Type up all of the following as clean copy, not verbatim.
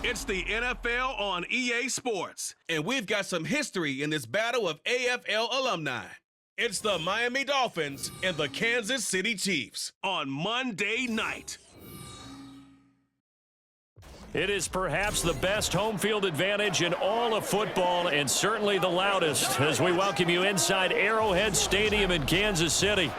It's the NFL on EA Sports, and we've got some history in this battle of AFL alumni. It's the Miami Dolphins and the Kansas City Chiefs on Monday night. It is perhaps the best home field advantage in all of football, and certainly the loudest, as we welcome you inside Arrowhead Stadium in Kansas City.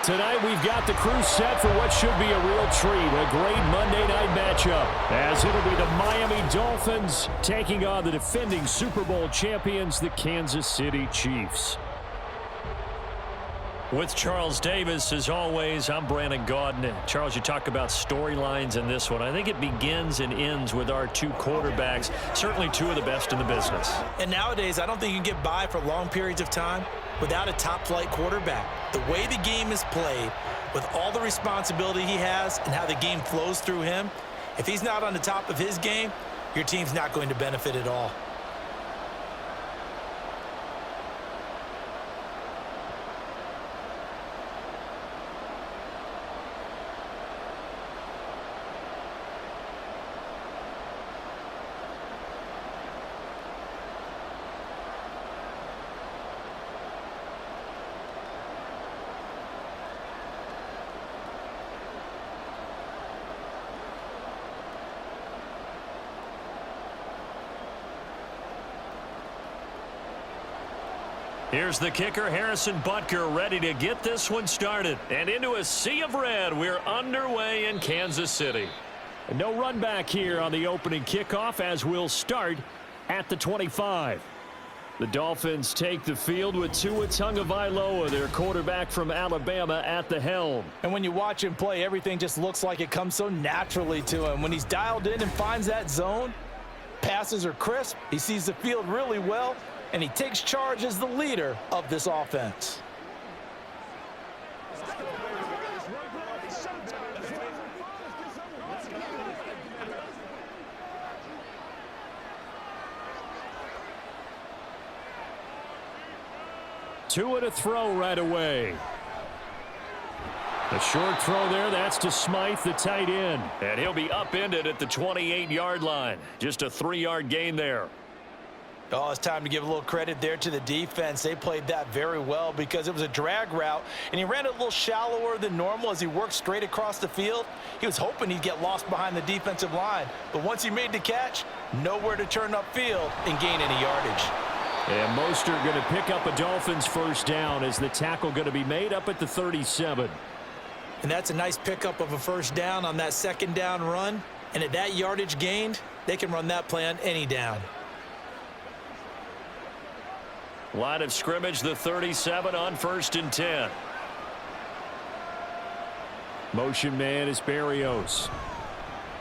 Tonight we've got the crew set for what should be a real treat, a great Monday night matchup, as it'll be the Miami Dolphins taking on the defending Super Bowl champions, the Kansas City Chiefs. With Charles Davis, as always, I'm Brandon Gaudin. Charles, you talk about storylines in this one. I think it begins and ends with our two quarterbacks, certainly two of the best in the business. And nowadays, I don't think you can get by for long periods of time without a top-flight quarterback. The way the game is played, with all the responsibility he has and how the game flows through him, if he's not on the top of his game, your team's not going to benefit at all. Here's the kicker, Harrison Butker, ready to get this one started. And into a sea of red, we're underway in Kansas City. And no run back here on the opening kickoff, as we'll start at the 25. The Dolphins take the field with Tua Tagovailoa, their quarterback from Alabama, at the helm. And when you watch him play, everything just looks like it comes so naturally to him. When he's dialed in and finds that zone, passes are crisp, he sees the field really well, and he takes charge as the leader of this offense. Tua to throw right away. The short throw there, that's to Smythe, the tight end. And he'll be upended at the 28-yard line. Just a 3-yard gain there. Oh, it's time to give a little credit there to the defense. They played that very well because it was a drag route, and he ran it a little shallower than normal as he worked straight across the field. He was hoping he'd get lost behind the defensive line, but once he made the catch, nowhere to turn upfield and gain any yardage. And Mostert going to pick up a Dolphins first down as the tackle going to be made up at the 37. And that's a nice pickup of a first down on that second down run, and at that yardage gained, they can run that play on any down. Line of scrimmage, the 37 on 1st and 10. Motion man is Berrios.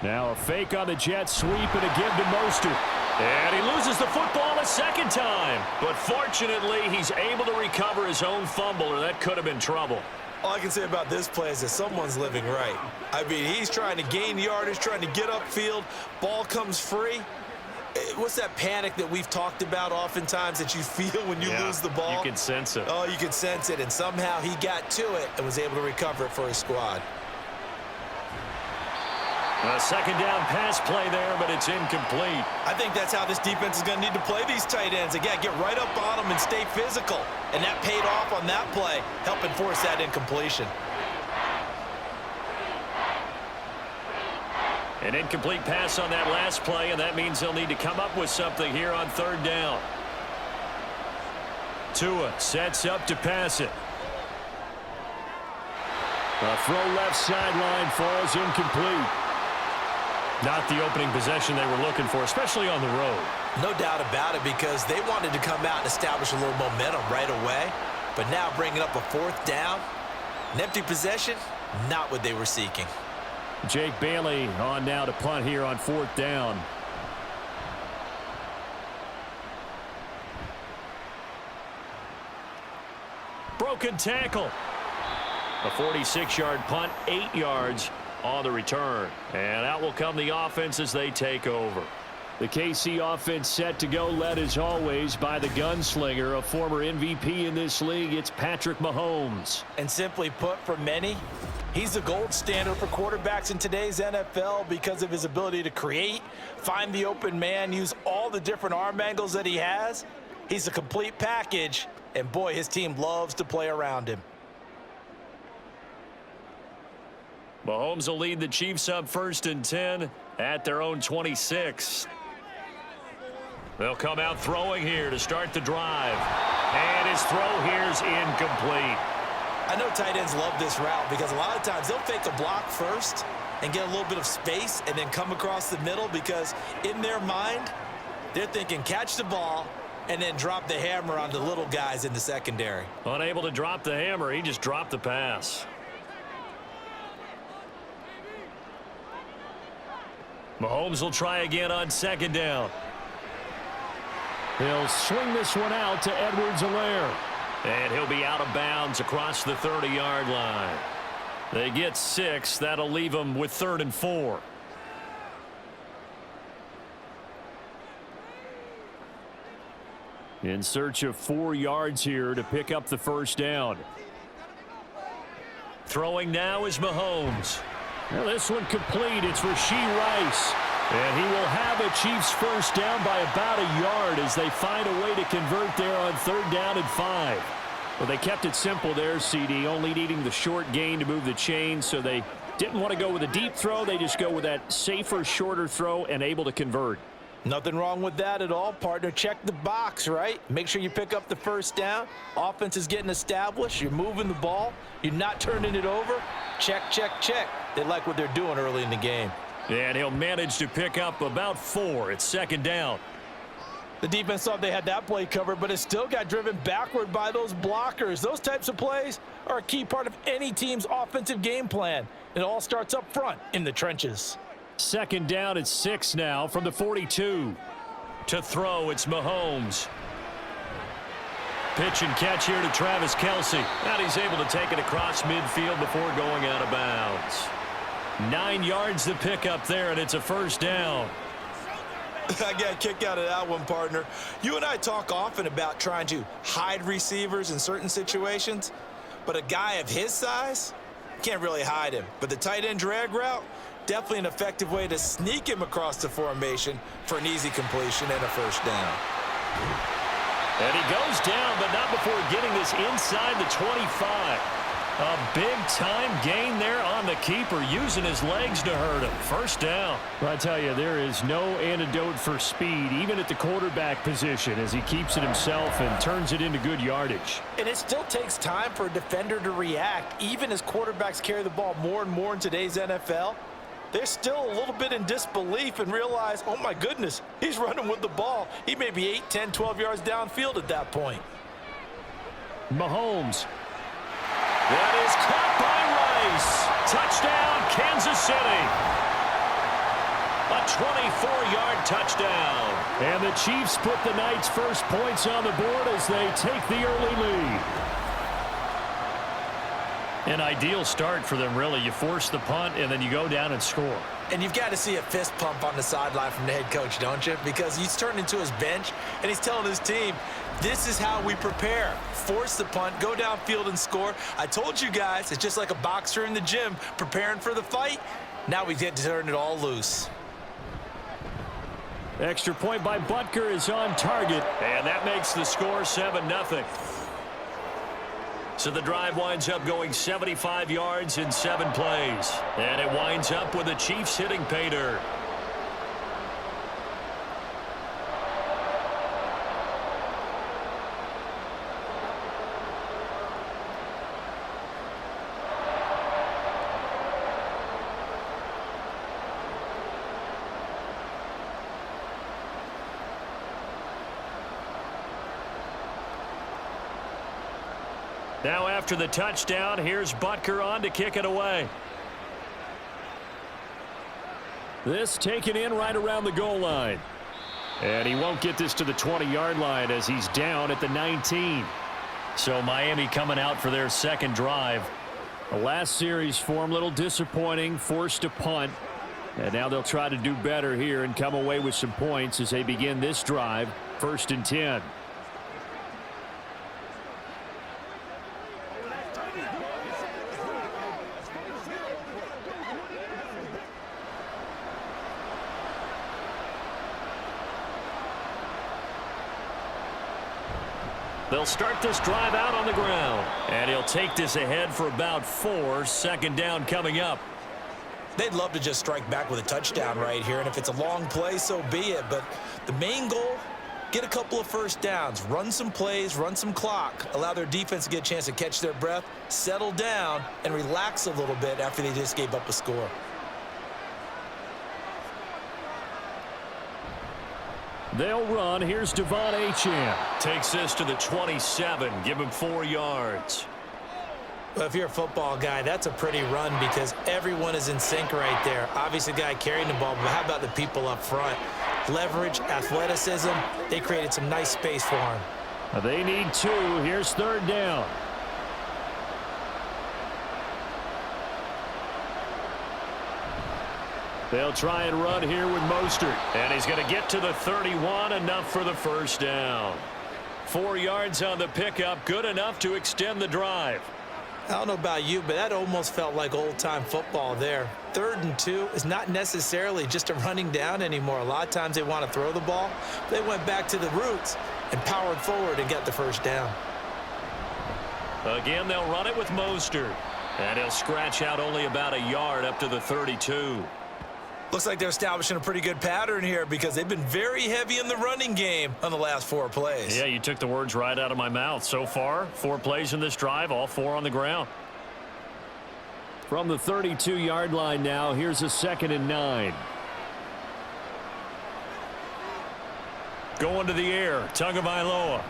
Now a fake on the jet sweep and a give to Mostert. And he loses the football a second time. But fortunately, he's able to recover his own fumble, or that could have been trouble. All I can say about this play is that someone's living right. I mean, he's trying to gain yardage, trying to get upfield. Ball comes free. What's that panic that we've talked about oftentimes that you feel when you lose the ball? You can sense it. Oh, you can sense it, and somehow he got to it and was able to recover it for his squad. A second down pass play there, but it's incomplete. I think that's how this defense is going to need to play these tight ends. Again, get right up on them and stay physical. And that paid off on that play, helping force that incompletion. An incomplete pass on that last play, and that means they'll need to come up with something here on 3rd down. Tua sets up to pass it. A throw left sideline falls incomplete. Not the opening possession they were looking for, especially on the road. No doubt about it, because they wanted to come out and establish a little momentum right away. But now bringing up a 4th down, an empty possession, not what they were seeking. Jake Bailey on now to punt here on 4th down. Broken tackle. A 46-yard punt, 8 yards on the return. And out will come the offense as they take over. The KC offense set to go, led as always by the gunslinger, a former MVP in this league. It's Patrick Mahomes. And simply put, for many, He's the gold standard for quarterbacks in today's NFL because of his ability to create, find the open man, use all the different arm angles that he has. He's a complete package, and boy, his team loves to play around him. Mahomes will lead the Chiefs up 1st and 10 at their own 26. They'll come out throwing here to start the drive. And his throw here's incomplete. I know tight ends love this route because a lot of times they'll fake a block first and get a little bit of space and then come across the middle because in their mind, they're thinking catch the ball and then drop the hammer on the little guys in the secondary. Unable to drop the hammer, he just dropped the pass. Mahomes will try again on 2nd down. He'll swing this one out to Edwards-Helaire. And he'll be out of bounds across the 30-yard line. They get 6. That'll leave them with 3rd and 4. In search of 4 yards here to pick up the 1st down. Throwing now is Mahomes. Now this one complete. It's Rashee Rice. And he will have a Chiefs 1st down by about a yard as they find a way to convert there on 3rd down and 5. Well, they kept it simple there, CD, only needing the short gain to move the chains, so they didn't want to go with a deep throw. They just go with that safer, shorter throw and able to convert. Nothing wrong with that at all, partner. Check the box, right? Make sure you pick up the 1st down. Offense is getting established. You're moving the ball. You're not turning it over. Check, check, check. They like what they're doing early in the game. And he'll manage to pick up about 4. It's 2nd down. The defense thought they had that play covered, but it still got driven backward by those blockers. Those types of plays are a key part of any team's offensive game plan. It all starts up front in the trenches. 2nd down at 6 now from the 42. To throw, it's Mahomes. Pitch and catch here to Travis Kelce. And he's able to take it across midfield before going out of bounds. 9 yards to pick up there, and it's a 1st down. I got a kick out of that one, partner. You and I talk often about trying to hide receivers in certain situations, but a guy of his size can't really hide him. But the tight end drag route, definitely an effective way to sneak him across the formation for an easy completion and a 1st down. And he goes down, but not before getting this inside the 25. A big-time gain there on the keeper, using his legs to hurt him. 1st down. Well, I tell you, there is no antidote for speed, even at the quarterback position, as he keeps it himself and turns it into good yardage. And it still takes time for a defender to react. Even as quarterbacks carry the ball more and more in today's NFL, they're still a little bit in disbelief and realize, oh, my goodness, he's running with the ball. He may be 8, 10, 12 yards downfield at that point. Mahomes. That is caught by Rice. Touchdown, Kansas City. A 24-yard touchdown. And the Chiefs put the night's first points on the board as they take the early lead. An ideal start for them, really. You force the punt, and then you go down and score. And you've got to see a fist pump on the sideline from the head coach, don't you? Because he's turned into his bench, and he's telling his team, this is how we prepare. Force the punt, go downfield and score. I told you guys, it's just like a boxer in the gym preparing for the fight. Now we get to turn it all loose. Extra point by Butker is on target, and that makes the score 7-0. So the drive winds up going 75 yards in 7 plays. And it winds up with the Chiefs hitting pay dirt. Now after the touchdown, here's Butker on to kick it away. This taken in right around the goal line. And he won't get this to the 20-yard line as he's down at the 19. So Miami coming out for their 2nd drive. The last series for him, a little disappointing, forced a punt. And now they'll try to do better here and come away with some points as they begin this drive, 1st and 10. They'll start this drive out on the ground. And he'll take this ahead for about 4. Second down coming up. They'd love to just strike back with a touchdown right here, and if it's a long play, so be it. But the main goal, get a couple of first downs, run some plays, run some clock, allow their defense to get a chance to catch their breath, settle down, and relax a little bit after they just gave up a score. They'll run. Here's Devon Achane. Takes this to the 27. Give him 4 yards. Well, if you're a football guy, that's a pretty run because everyone is in sync right there. Obviously, the guy carrying the ball, but how about the people up front? Leverage, athleticism, they created some nice space for him. They need 2. Here's 3rd down. They'll try and run here with Mostert. And he's going to get to the 31, enough for the first down. 4 yards on the pickup, good enough to extend the drive. I don't know about you, but that almost felt like old-time football there. 3rd and 2 is not necessarily just a running down anymore. A lot of times they want to throw the ball. They went back to the roots and powered forward and got the first down. Again, they'll run it with Mostert. And he'll scratch out only about a yard up to the 32. Looks like they're establishing a pretty good pattern here because they've been very heavy in the running game on the last 4 plays. Yeah, you took the words right out of my mouth. So far, 4 plays in this drive, all 4 on the ground. From the 32-yard line now, here's a 2nd and 9. Going to the air, Tagovailoa.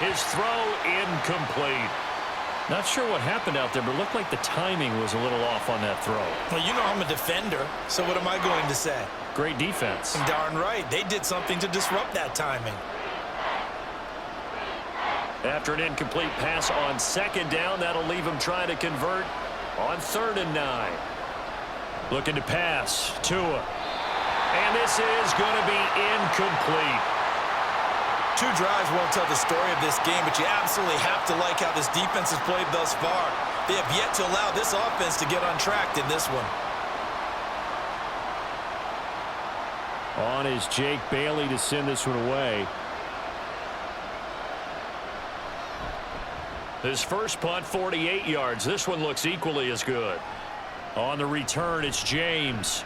His throw incomplete. Not sure what happened out there, but it looked like the timing was a little off on that throw. Well, you know I'm a defender, so what am I going to say? Great defense. Darn right. They did something to disrupt that timing. After an incomplete pass on 2nd down, that'll leave him trying to convert on 3rd and 9. Looking to pass. Tua. And this is going to be incomplete. 2 drives won't tell the story of this game, but you absolutely have to like how this defense has played thus far. They have yet to allow this offense to get untracked in this one. On is Jake Bailey to send this one away. His first punt, 48 yards. This one looks equally as good. On the return, it's James.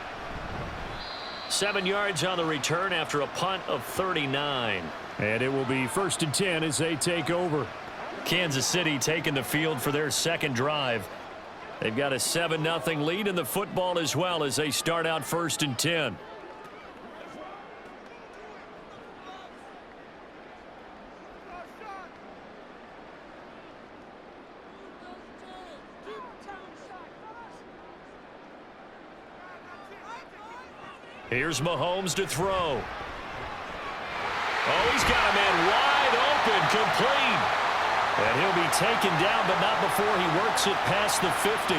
7 yards on the return after a punt of 39. And it will be 1st and 10 as they take over. Kansas City taking the field for their 2nd drive. They've got a 7-0 lead in the football as well as they start out 1st and 10. Here's Mahomes to throw. Oh, he's got a man wide open, complete. And he'll be taken down, but not before he works it past the 50.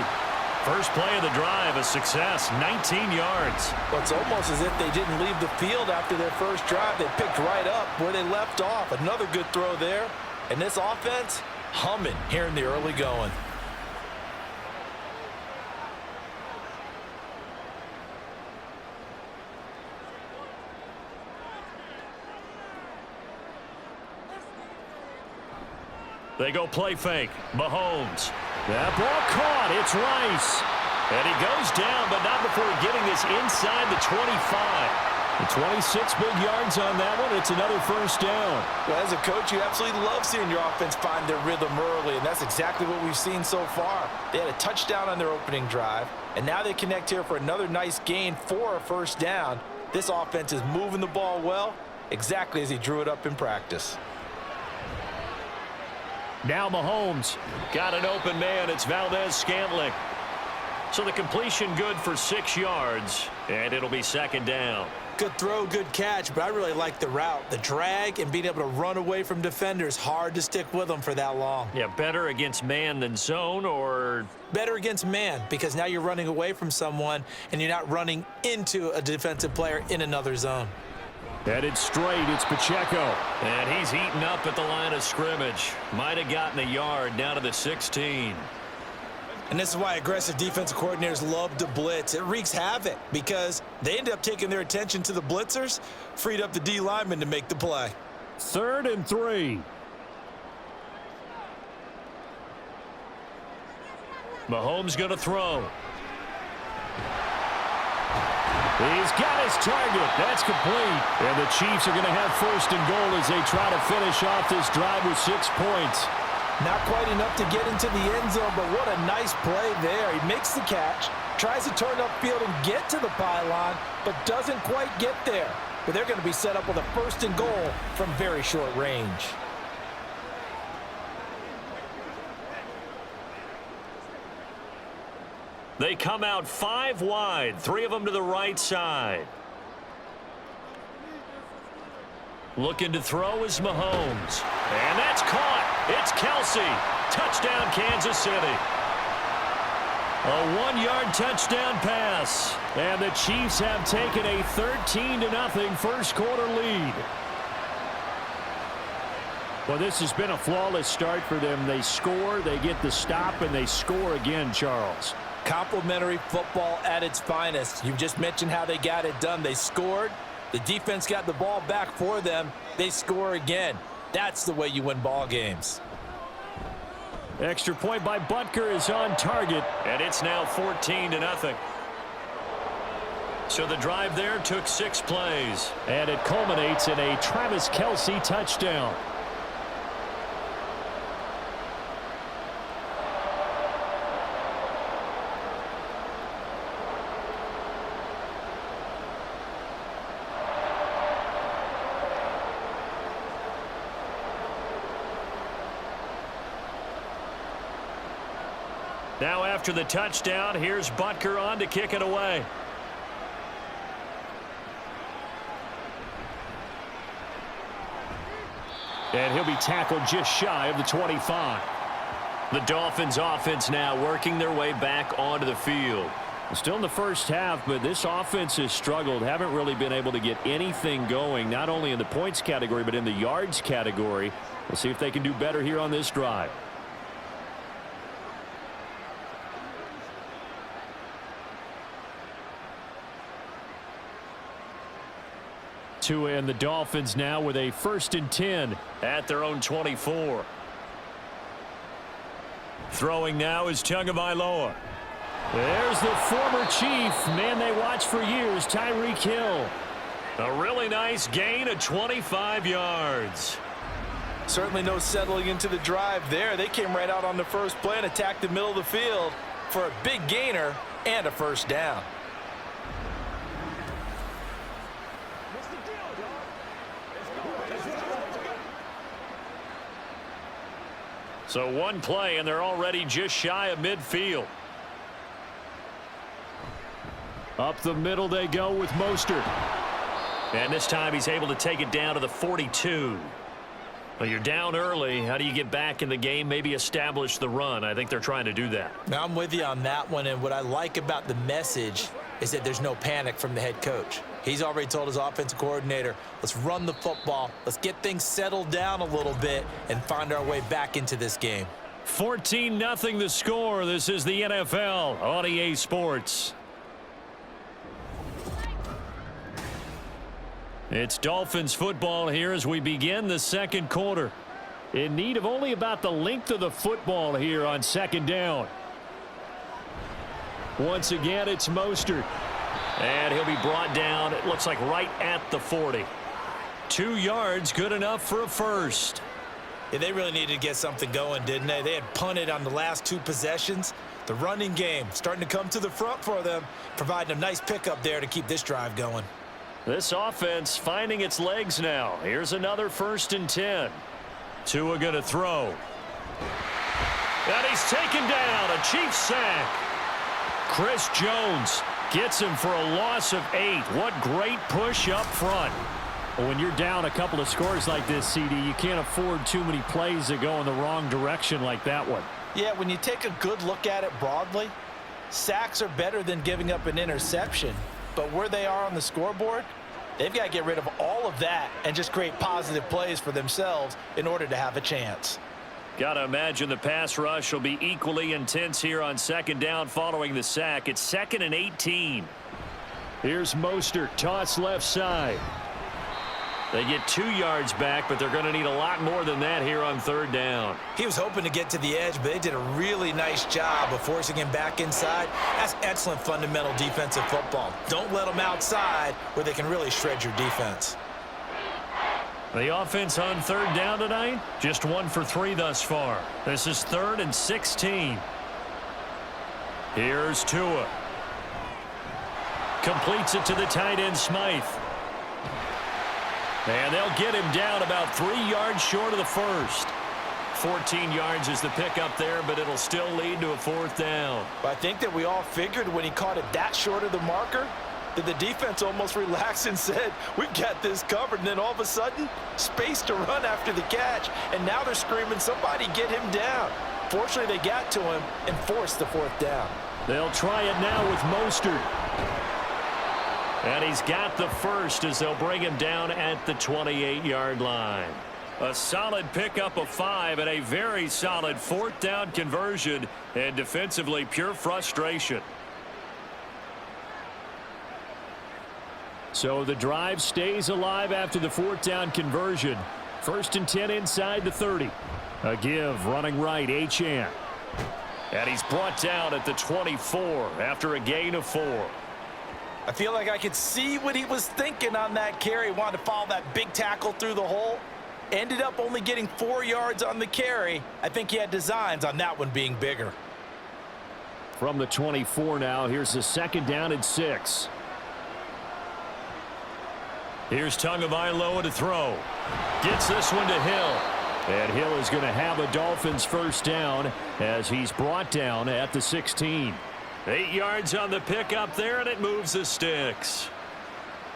First play of the drive, a success, 19 yards. Well, it's almost as if they didn't leave the field after their first drive. They picked right up where they left off. Another good throw there. And this offense, humming here in the early going. They go play fake. Mahomes. That ball caught. It's Rice. And he goes down, but not before getting this inside the 25. The 26 big yards on that one. It's another first down. Well, as a coach, you absolutely love seeing your offense find their rhythm early, and that's exactly what we've seen so far. They had a touchdown on their opening drive, and now they connect here for another nice gain for a first down. This offense is moving the ball well, exactly as he drew it up in practice. Now Mahomes got an open man. It's Valdez-Scantling. So the completion good for 6 yards, and it'll be 2nd down. Good throw, good catch, but I really like the route. The drag and being able to run away from defenders, hard to stick with them for that long. Yeah, better against man than zone, or? Better against man, because now you're running away from someone and you're not running into a defensive player in another zone. Headed straight, it's Pacheco. And he's eaten up at the line of scrimmage. Might have gotten a yard down to the 16. And this is why aggressive defensive coordinators love to blitz. It wreaks havoc because they end up taking their attention to the blitzers, freed up the D lineman to make the play. 3rd and 3. Mahomes going to throw. He's got his target. That's complete. And the Chiefs are going to have 1st and goal as they try to finish off this drive with 6 points. Not quite enough to get into the end zone, but what a nice play there. He makes the catch, tries to turn upfield and get to the pylon, but doesn't quite get there. But they're going to be set up with a 1st and goal from very short range. They come out 5 wide, 3 of them to the right side. Looking to throw is Mahomes. And that's caught. It's Kelsey. Touchdown, Kansas City. A 1-yard touchdown pass. And the Chiefs have taken a 13-0 first quarter lead. Well, this has been a flawless start for them. They score, they get the stop, and they score again, Charles. Complimentary football at its finest. You just mentioned how they got it done. They scored. The defense got the ball back for them. They score again. That's the way you win ball games. Extra point by Butker is on target, and it's now 14-0. So the drive there took 6 plays, and it culminates in a Travis Kelce touchdown. Now after the touchdown, here's Butker on to kick it away. And he'll be tackled just shy of the 25. The Dolphins offense now working their way back onto the field. Still in the first half, but this offense has struggled. Haven't really been able to get anything going, not only in the points category, but in the yards category. We'll see if they can do better here on this drive. And the Dolphins now with a 1st and 10 at their own 24. Throwing now is Tagovailoa. There's the former Chief, man they watched for years, Tyreek Hill. A really nice gain of 25 yards. Certainly no settling into the drive there. They came right out on the first play and attacked the middle of the field for a big gainer and a 1st down. So 1 play, and they're already just shy of midfield. Up the middle they go with Mostert. And this time he's able to take it down to the 42. Well, you're down early. How do you get back in the game, maybe establish the run? I think they're trying to do that. Now, I'm with you on that one, and what I like about the message is that there's no panic from the head coach. He's already told his offensive coordinator, let's run the football, let's get things settled down a little bit and find our way back into this game. 14-0 the score. This is the NFL on EA Sports. It's Dolphins football here as we begin the second quarter. In need of only about the length of the football here on 2nd down. Once again, it's Mostert. And he'll be brought down, it looks like right at the 40. 2 yards, good enough for a 1st. Yeah, they really needed to get something going, didn't they? They had punted on the last 2 possessions. The running game starting to come to the front for them, providing a nice pickup there to keep this drive going. This offense finding its legs now. Here's another 1st and 10. Tua going to throw. And he's taken down, a Chiefs sack. Chris Jones gets him for a loss of 8. What great push up front. Well, when you're down a couple of scores like this, CD, you can't afford too many plays that go in the wrong direction like that one. Yeah, when you take a good look at it broadly, sacks are better than giving up an interception. But where they are on the scoreboard, they've got to get rid of all of that and just create positive plays for themselves in order to have a chance. Got to imagine the pass rush will be equally intense here on 2nd down following the sack. It's 2nd and 18. Here's Mostert, toss left side. They get 2 yards back, but they're going to need a lot more than that here on 3rd down. He was hoping to get to the edge, but they did a really nice job of forcing him back inside. That's excellent fundamental defensive football. Don't let them outside where they can really shred your defense. The offense on 3rd down tonight, just 1 for 3 thus far. This is 3rd and 16. Here's Tua. Completes it to the tight end, Smythe. And they'll get him down about 3 yards short of the first. 14 yards is the pickup there, but it'll still lead to a 4th down. But I think that we all figured when he caught it that short of the marker, that the defense almost relaxed and said, we've got this covered. And then all of a sudden, space to run after the catch. And now they're screaming, somebody get him down. Fortunately, they got to him and forced the 4th down. They'll try it now with Mostert. And he's got the first as they'll bring him down at the 28-yard line. A solid pickup of 5 and a very solid 4th down conversion, and defensively pure frustration. So the drive stays alive after the 4th down conversion. 1st and 10 inside the 30. A give running right, Achane. And he's brought down at the 24 after a gain of 4. I feel like I could see what he was thinking on that carry. He wanted to follow that big tackle through the hole. Ended up only getting 4 yards on the carry. I think he had designs on that one being bigger. From the 24 now, here's the 2nd down and 6. Here's Tagovailoa to throw. Gets this one to Hill. And Hill is going to have a Dolphins 1st down as he's brought down at the 16. 8 yards on the pickup there, and it moves the sticks.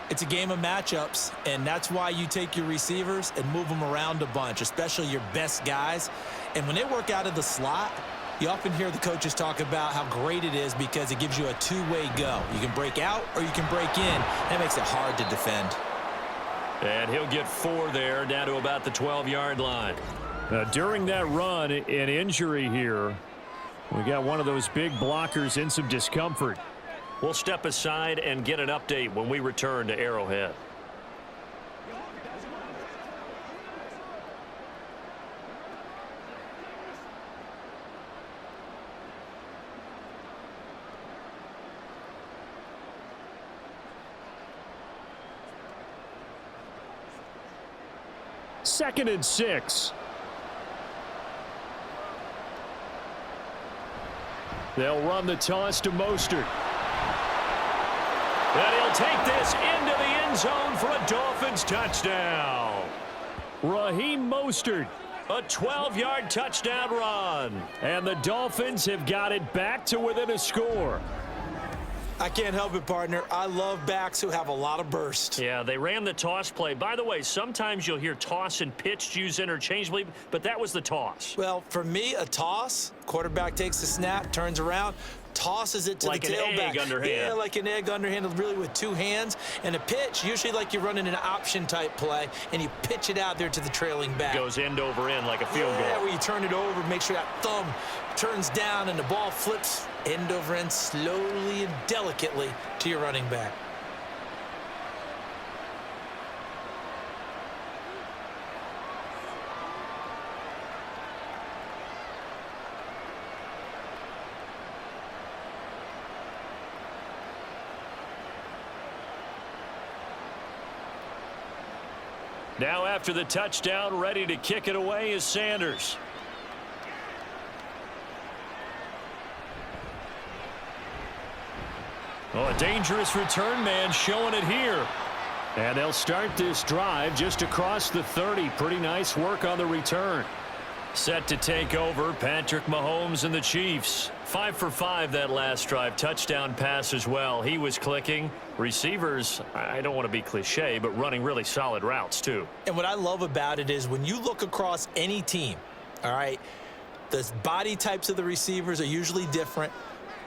It's a game of matchups, and that's why you take your receivers and move them around a bunch, especially your best guys. And when they work out of the slot, you often hear the coaches talk about how great it is because it gives you a two-way go. You can break out or you can break in. That makes it hard to defend. And he'll get 4 there, down to about the 12-yard line. During that run, an injury here. We got one of those big blockers in some discomfort. We'll step aside and get an update when we return to Arrowhead. Second and 6. They'll run the toss to Mostert. And he'll take this into the end zone for a Dolphins touchdown. Raheem Mostert, a 12-yard touchdown run. And the Dolphins have got it back to within a score. I can't help it, partner. I love backs who have a lot of burst. Yeah, they ran the toss play. By the way, sometimes you'll hear toss and pitch used interchangeably, but that was the toss. Well, for me, a toss, quarterback takes the snap, turns around, tosses it to like the tailback. Like an egg underhand. Yeah, like an egg underhand, really with 2 hands. And a pitch, usually like you're running an option-type play, and you pitch it out there to the trailing back. Goes end over end like a field goal. Yeah, where you turn it over, make sure that thumb turns down, and the ball flips end over end slowly and delicately to your running back. Now after the touchdown, ready to kick it away is Sanders. Oh, a dangerous return man showing it here. And they'll start this drive just across the 30. Pretty nice work on the return. Set to take over, Patrick Mahomes and the Chiefs. 5 for 5 that last drive. Touchdown pass as well. He was clicking. Receivers, I don't want to be cliche, but running really solid routes too. And what I love about it is when you look across any team, all right, the body types of the receivers are usually different.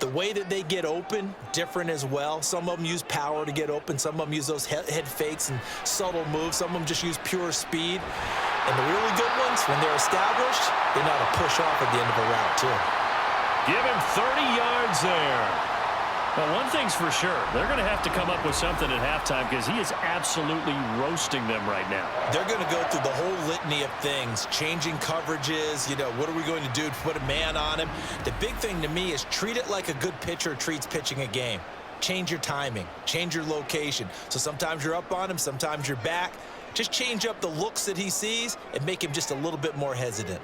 The way that they get open, different as well. Some of them use power to get open. Some of them use those head fakes and subtle moves. Some of them just use pure speed. And the really good ones, when they're established, they know how to push off at the end of a route, too. Give him 30 yards there. Well, one thing's for sure. They're going to have to come up with something at halftime because he is absolutely roasting them right now. They're going to go through the whole litany of things, changing coverages, what are we going to do to put a man on him? The big thing to me is treat it like a good pitcher treats pitching a game. Change your timing, change your location. So sometimes you're up on him, sometimes you're back. Just change up the looks that he sees and make him just a little bit more hesitant.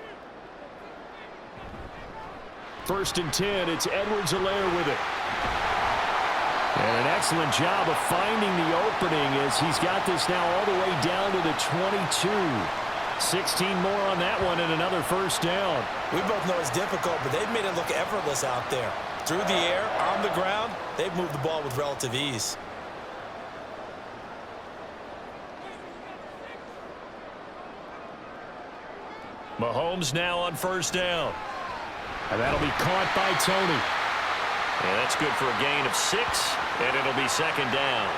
1st and 10, it's Edwards-Helaire with it. And an excellent job of finding the opening as he's got this now all the way down to the 22. 16 more on that one and another first down. We both know it's difficult, but they've made it look effortless out there. Through the air, on the ground, they've moved the ball with relative ease. Mahomes now on first down. And that'll be caught by Tony. And that's good for a gain of 6, and it'll be 2nd down.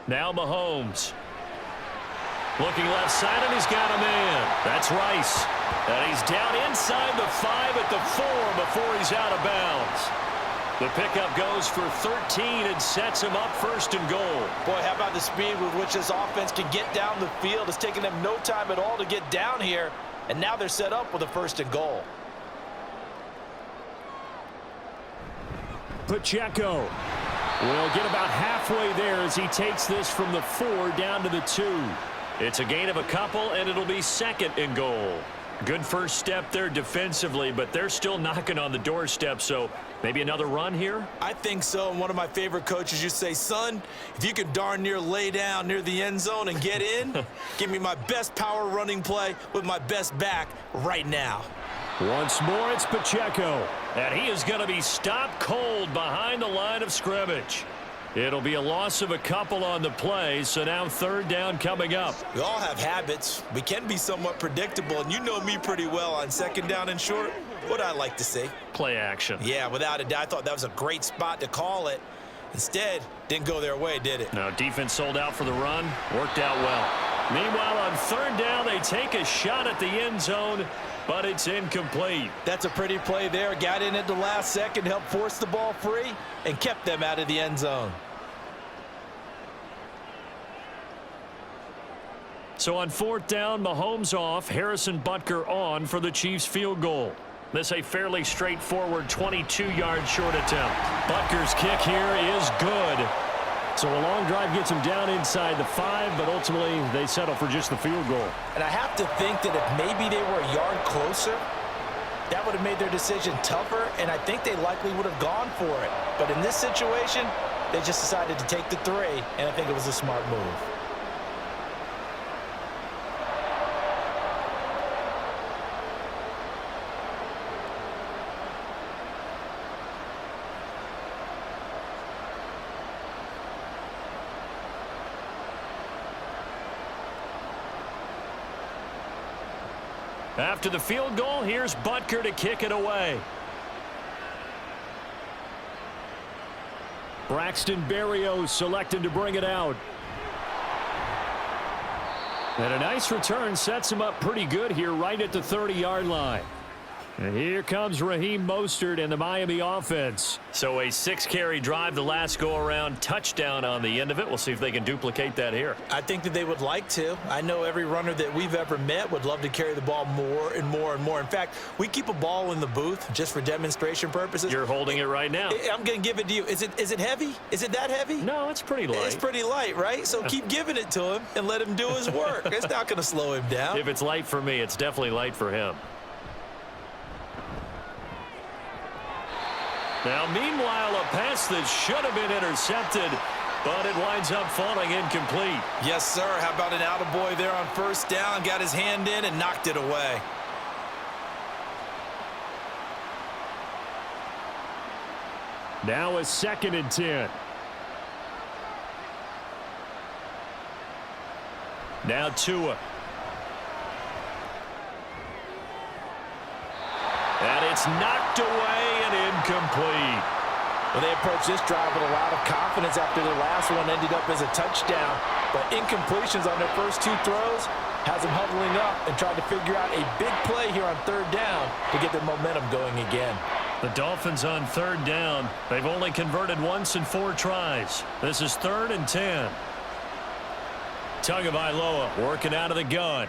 Now Mahomes. Looking left side, and he's got a man. That's Rice. And he's down inside the 5 at the 4 before he's out of bounds. The pickup goes for 13 and sets him up 1st and goal. Boy, how about the speed with which this offense can get down the field? It's taken them no time at all to get down here, and now they're set up with a 1st and goal. Pacheco will get about halfway there as he takes this from the 4 down to the 2. It's a gain of a couple, and it'll be 2nd and goal. Good first step there defensively, but they're still knocking on the doorstep, so maybe another run here? I think so, and one of my favorite coaches used to say, son, if you can darn near lay down near the end zone and get in, give me my best power running play with my best back right now. Once more, it's Pacheco, and he is going to be stopped cold behind the line of scrimmage. It'll be a loss of a couple on the play, so now 3rd down coming up. We all have habits. We can be somewhat predictable, and you know me pretty well on 2nd down and short. What I like to see. Play action. Yeah, without a doubt. I thought that was a great spot to call it. Instead, didn't go their way, did it? No, defense sold out for the run. Worked out well. Meanwhile, on 3rd down, they take a shot at the end zone, but it's incomplete. That's a pretty play there. Got in at the last second, helped force the ball free, and kept them out of the end zone. So on 4th down, Mahomes off, Harrison Butker on for the Chiefs field goal. This a fairly straightforward 22-yard short attempt. Butker's kick here is good. So a long drive gets him down inside the 5, but ultimately they settle for just the field goal. And I have to think that if maybe they were a yard closer, that would have made their decision tougher, and I think they likely would have gone for it. But in this situation, they just decided to take the 3, and I think it was a smart move. After the field goal, here's Butker to kick it away. Braxton Berrios selected to bring it out. And a nice return sets him up pretty good here right at the 30-yard line. And here comes Raheem Mostert and the Miami offense. So a 6-carry drive the last go-around, touchdown on the end of it. We'll see if they can duplicate that here. I think that they would like to. I know every runner that we've ever met would love to carry the ball more and more and more. In fact, we keep a ball in the booth just for demonstration purposes. You're holding it right now. I'm going to give it to you. Is it heavy? Is it that heavy? No, it's pretty light. It's pretty light, right? So keep giving it to him and let him do his work. It's not going to slow him down. If it's light for me, it's definitely light for him. Now, meanwhile, a pass that should have been intercepted, but it winds up falling incomplete. Yes, sir. How about an attaboy there on 1st down? Got his hand in and knocked it away. Now a 2nd and 10. Now Tua. And it's knocked away and incomplete. Well, they approached this drive with a lot of confidence after their last one ended up as a touchdown. But incompletions on their first two throws has them huddling up and trying to figure out a big play here on third down to get their momentum going again. The Dolphins on third down. They've only converted once in 4 tries. This is 3rd and 10. Tagovailoa working out of the gun.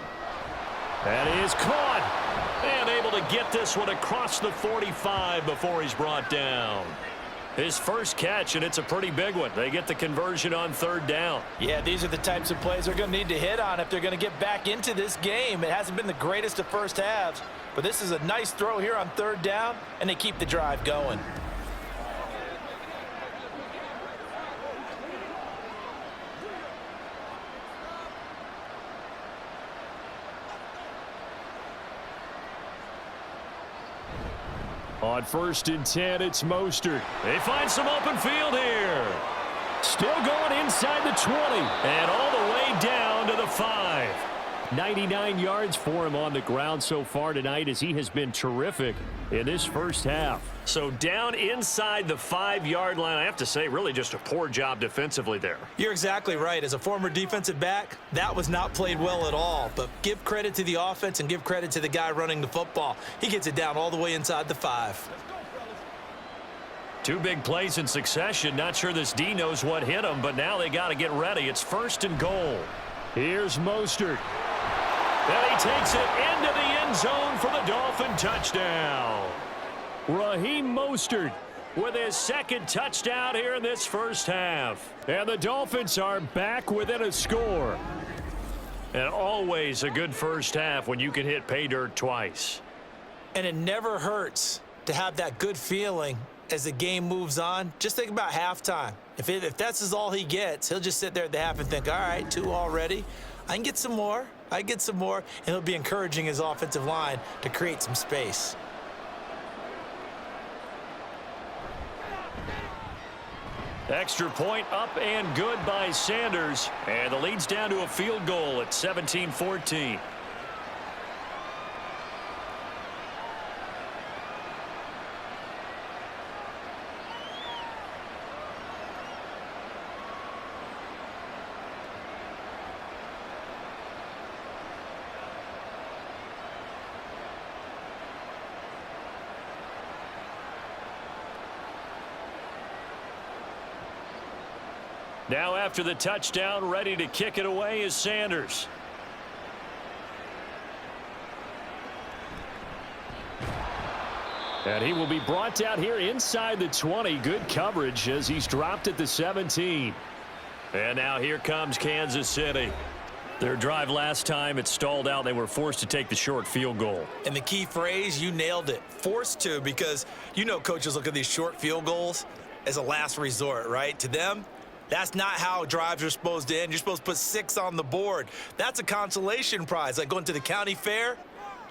That is caught. And able to get this one across the 45 before he's brought down. His first catch, and it's a pretty big one. They get the conversion on third down. Yeah, these are the types of plays they're going to need to hit on if they're going to get back into this game. It hasn't been the greatest of first halves, but this is a nice throw here on third down, and they keep the drive going. On 1st and 10, it's Mostert. They find some open field here. Still going inside the 20. And all the way down to the 5. 99 yards for him on the ground so far tonight as he has been terrific in this first half. So down inside the 5-yard line, I have to say, really just a poor job defensively there. You're exactly right. As a former defensive back, that was not played well at all. But give credit to the offense and give credit to the guy running the football. He gets it down all the way inside the 5. 2 big plays in succession. Not sure this D knows what hit him, but now they got to get ready. It's 1st and goal. Here's Mostert. And he takes it into the end zone for the Dolphin touchdown. Raheem Mostert with his 2nd touchdown here in this first half. And the Dolphins are back within a score. And always a good first half when you can hit pay dirt twice. And it never hurts to have that good feeling as the game moves on. Just think about halftime. If that's all he gets, he'll just sit there at the half and think, all right, 2 already. I can get some more. I get some more. And he'll be encouraging his offensive line to create some space. Extra point up and good by Sanders. And the lead's down to a field goal at 17-14. Now after the touchdown, ready to kick it away is Sanders. And he will be brought down here inside the 20. Good coverage as he's dropped at the 17. And now here comes Kansas City. Their drive last time, it stalled out. They were forced to take the short field goal. And the key phrase, you nailed it. Forced to, because you know coaches look at these short field goals as a last resort, right? To them, that's not how drives are supposed to end. You're supposed to put 6 on the board. That's a consolation prize. Like going to the county fair,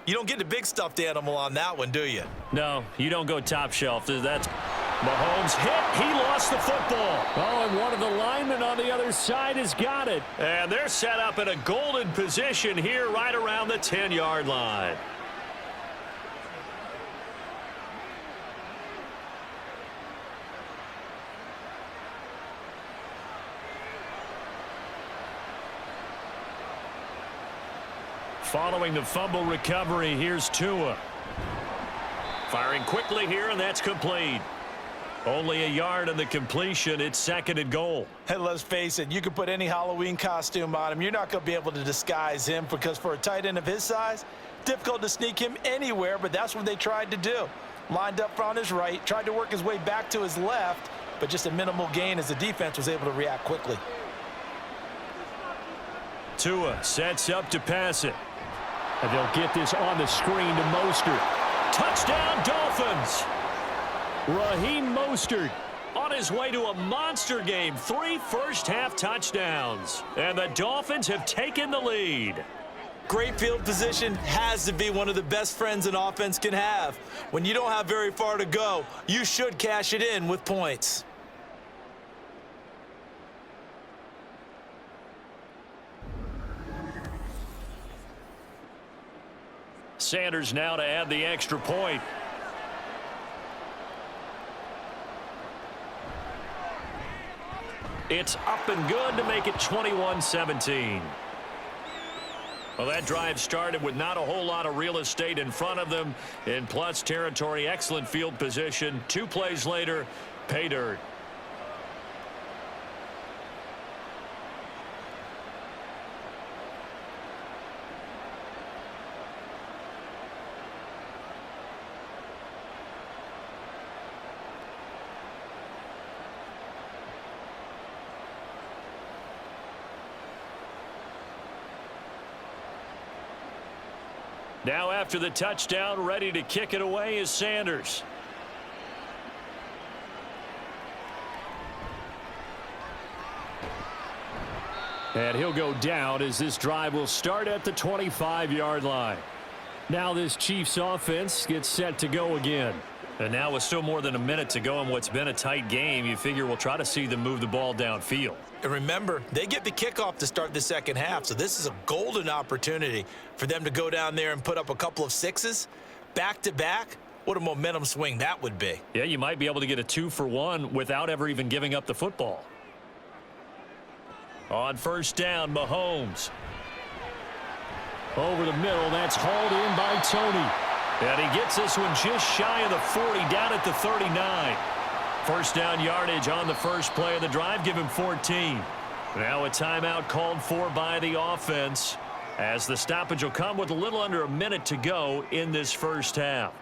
you don't get the big stuffed animal on that one, do you? No, you don't go top shelf. That's Mahomes hit. He lost the football. Oh, and one of the linemen on the other side has got it. And they're set up in a golden position here right around the 10-yard line. Following the fumble recovery, here's Tua. Firing quickly here, and that's complete. Only a yard on the completion. It's 2nd and goal. Hey, let's face it, you can put any Halloween costume on him. You're not going to be able to disguise him because for a tight end of his size, difficult to sneak him anywhere, but that's what they tried to do. Lined up on his right, tried to work his way back to his left, but just a minimal gain as the defense was able to react quickly. Tua sets up to pass it. And they'll get this on the screen to Mostert. Touchdown, Dolphins! Raheem Mostert on his way to a monster game. 3 first-half touchdowns. And the Dolphins have taken the lead. Great field position has to be one of the best friends an offense can have. When you don't have very far to go, you should cash it in with points. Sanders now to add the extra point. It's up and good to make it 21-17. Well, that drive started with not a whole lot of real estate in front of them. In plus territory, excellent field position. 2 plays later, pay dirt. Now after the touchdown, ready to kick it away is Sanders. And he'll go down as this drive will start at the 25-yard line. Now this Chiefs offense gets set to go again. And now with still more than a minute to go in what's been a tight game, you figure we'll try to see them move the ball downfield. And remember, they get the kickoff to start the second half, so this is a golden opportunity for them to go down there and put up a couple of sixes back-to-back. What a momentum swing that would be. Yeah, you might be able to get a 2-for-1 without ever even giving up the football. On first down, Mahomes. Over the middle, that's hauled in by Tony. And he gets this one just shy of the 40, down at the 39. First down yardage on the first play of the drive, give him 14. Now a timeout called for by the offense, as the stoppage will come with a little under a minute to go in this first half.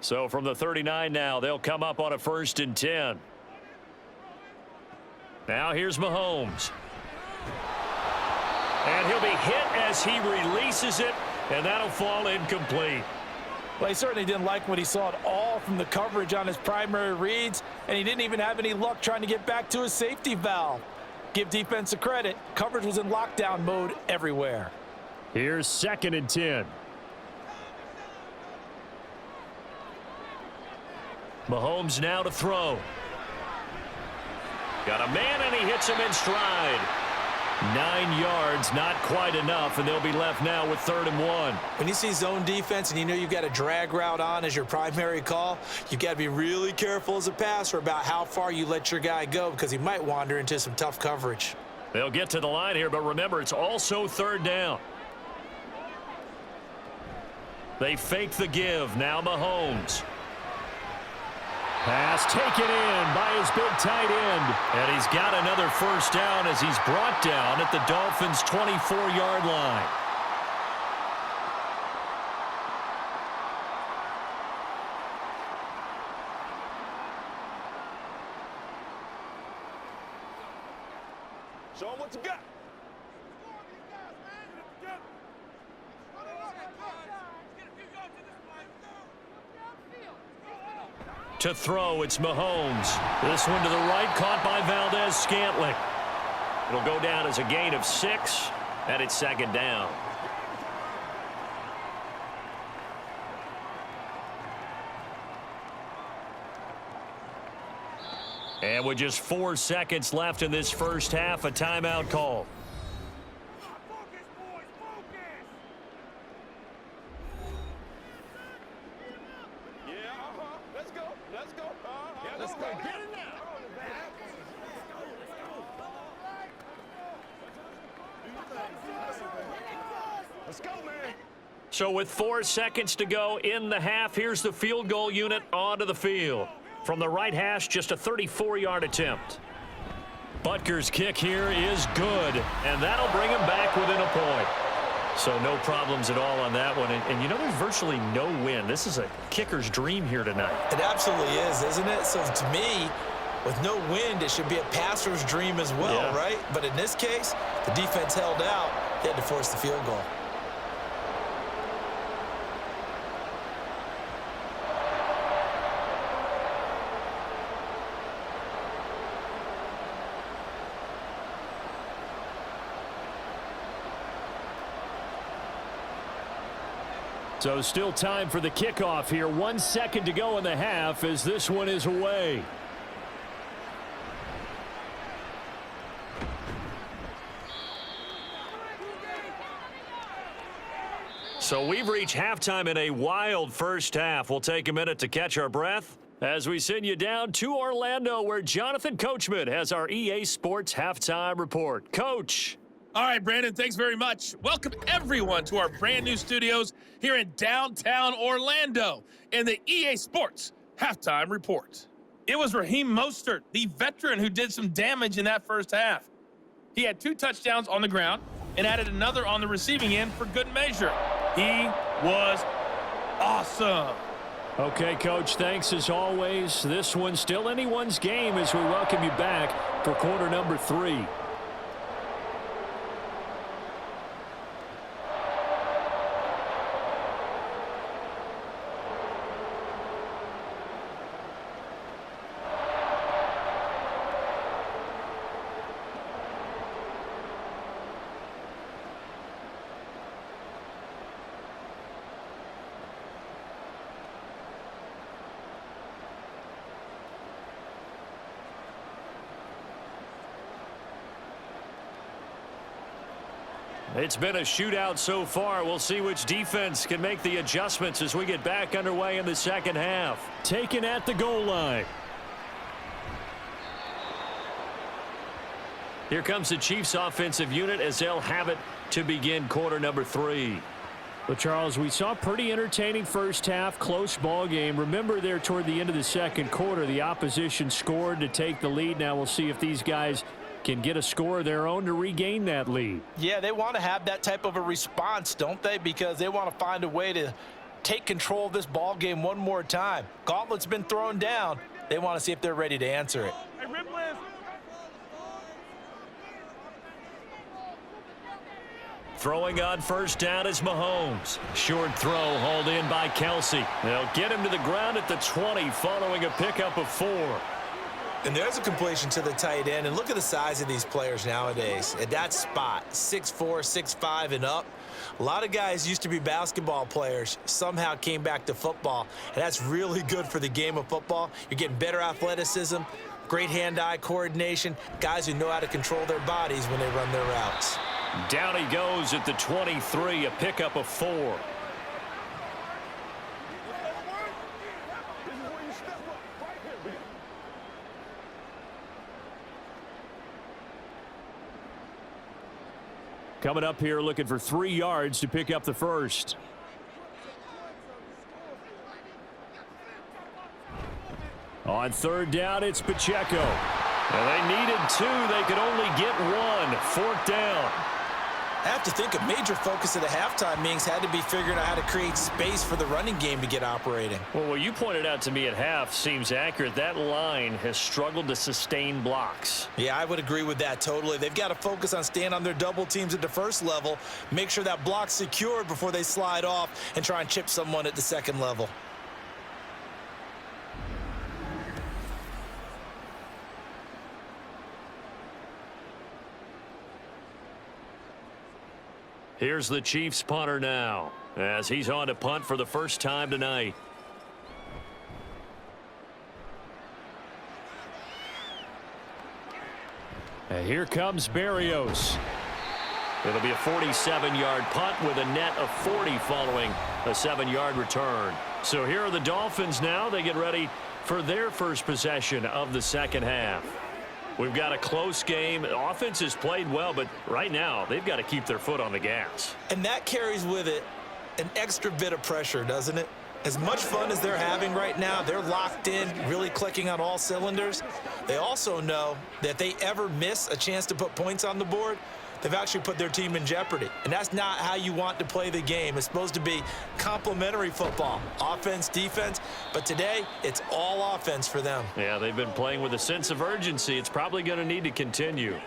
So from the 39 now, they'll come up on a 1st and 10. Now here's Mahomes. And he'll be hit as he releases it, and that'll fall incomplete. Well, he certainly didn't like what he saw at all from the coverage on his primary reads, and he didn't even have any luck trying to get back to his safety valve. Give defense a credit. Coverage was in lockdown mode everywhere. Here's 2nd and 10. Mahomes now to throw. Got a man, and he hits him in stride. 9 yards, not quite enough, and they'll be left now with 3rd and 1. When you see zone defense and you know you've got a drag route on as your primary call, you've got to be really careful as a passer about how far you let your guy go, because he might wander into some tough coverage. They'll get to the line here, but remember, it's also 3rd down. They fake the give. Now Mahomes. Pass taken in by his big tight end. And he's got another first down as he's brought down at the Dolphins' 24-yard line. Show him what you got. To throw, it's Mahomes. This one to the right, caught by Valdez-Scantling. It'll go down as a gain of 6, and it's 2nd down. And with just 4 seconds left in this first half, a timeout call. So with 4 seconds to go in the half, here's the field goal unit onto the field. From the right hash, just a 34-yard attempt. Butker's kick here is good, and that'll bring him back within a point. So no problems at all on that one. And you know, there's virtually no wind. This is a kicker's dream here tonight. It absolutely is, isn't it? So to me, with no wind, it should be a passer's dream as well, right? But in this case, the defense held out. They had to force the field goal. So still time for the kickoff here. 1 second to go in the half as this one is away. So we've reached halftime in a wild first half. We'll take a minute to catch our breath as we send you down to Orlando, where Jonathan Coachman has our EA Sports halftime report. Coach. All right, Brandon, thanks very much. Welcome, everyone, to our brand new studios here in downtown Orlando in the EA Sports halftime report. It was Raheem Mostert, the veteran, who did some damage in that first half. He had 2 touchdowns on the ground and added another on the receiving end for good measure. He was awesome. Okay, Coach, thanks as always. This one's still anyone's game as we welcome you back for quarter number 3. It's been a shootout so far. We'll see which defense can make the adjustments as we get back underway in the second half. Taken at the goal line. Here comes the Chiefs offensive unit as they'll have it to begin quarter number 3. Well, Charles, we saw a pretty entertaining first half, close ball game. Remember there toward the end of the second quarter, the opposition scored to take the lead. Now we'll see if these guys can get a score of their own to regain that lead. Yeah, they want to have that type of a response, don't they? Because they want to find a way to take control of this ball game one more time. Gauntlet's been thrown down. They want to see if they're ready to answer it. Throwing on first down is Mahomes. Short throw hauled in by Kelsey. They'll get him to the ground at the 20 following a pickup of 4. And there's a completion to the tight end. And look at the size of these players nowadays. At that spot, 6'4", 6'5", and up. A lot of guys used to be basketball players, somehow came back to football. And that's really good for the game of football. You're getting better athleticism, great hand-eye coordination, guys who know how to control their bodies when they run their routes. Down he goes at the 23, a pickup of 4. Coming up here looking for 3 yards to pick up the first. On third down, it's Pacheco. And they needed 2. They could only get 1. Fourth down. I have to think a major focus of the halftime meetings had to be figuring out how to create space for the running game to get operating. Well, what you pointed out to me at half seems accurate. That line has struggled to sustain blocks. Yeah, I would agree with that totally. They've got to focus on staying on their double teams at the first level, make sure that block's secured before they slide off and try and chip someone at the second level. Here's the Chiefs punter now as he's on to punt for the first time tonight. And here comes Berrios. It'll be a 47-yard punt with a net of 40 following a 7-yard return. So here are the Dolphins now. They get ready for their first possession of the second half. We've got a close game. Offense has played well, but right now they've got to keep their foot on the gas. And that carries with it an extra bit of pressure, doesn't it? As much fun as they're having right now, they're locked in, really clicking on all cylinders. They also know that if they ever miss a chance to put points on the board, they've actually put their team in jeopardy. And that's not how you want to play the game. It's supposed to be complementary football, offense, defense. But today, it's all offense for them. Yeah, they've been playing with a sense of urgency. It's probably going to need to continue.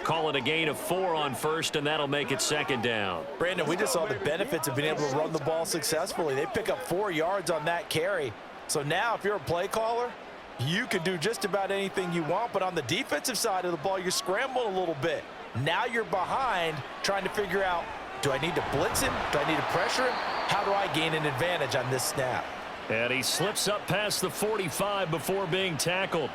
Call it a gain of 4 on first, and that'll make it second down. Brandon, we just saw the benefits of being able to run the ball successfully. They pick up 4 yards on that carry. So now, if you're a play caller, you can do just about anything you want. But on the defensive side of the ball, you scramble a little bit. Now you're behind trying to figure out, do I need to blitz him? Do I need to pressure him? How do I gain an advantage on this snap? And he slips up past the 45 before being tackled.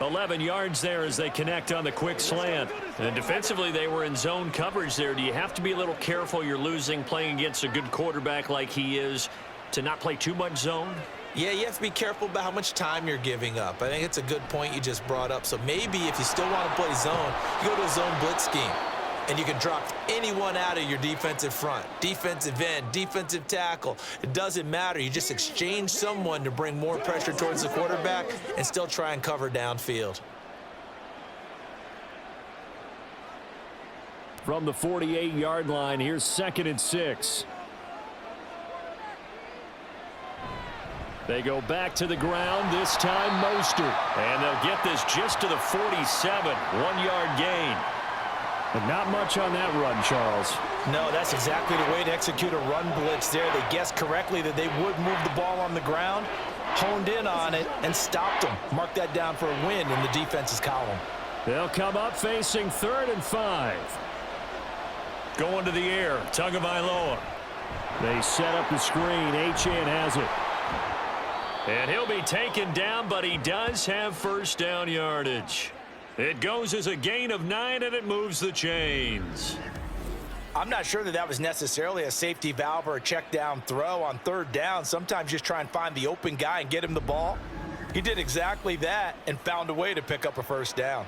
11 yards there as they connect on the quick slant. And defensively, they were in zone coverage there. Do you have to be a little careful? You're losing playing against a good quarterback like he is to not play too much zone? Yeah, you have to be careful about how much time you're giving up. I think it's a good point you just brought up. So maybe if you still want to play zone, you go to a zone blitz scheme. And you can drop anyone out of your defensive front, defensive end, defensive tackle. It doesn't matter. You just exchange someone to bring more pressure towards the quarterback and still try and cover downfield. From the 48-yard line, here's 2nd and 6. They go back to the ground, this time Mostert. And they'll get this just to the 47, 1-yard gain. But not much on that run, Charles. No, that's exactly the way to execute a run blitz there. They guessed correctly that they would move the ball on the ground, honed in on it, and stopped them. Mark that down for a win in the defense's column. They'll come up facing 3rd and 5. Going to the air, Tagovailoa. They set up the screen. Achane has it. And he'll be taken down, but he does have first down yardage. It goes as a gain of 9, and it moves the chains. I'm not sure that that was necessarily a safety valve or a check down throw on 3rd down. Sometimes just try and find the open guy and get him the ball. He did exactly that and found a way to pick up a first down.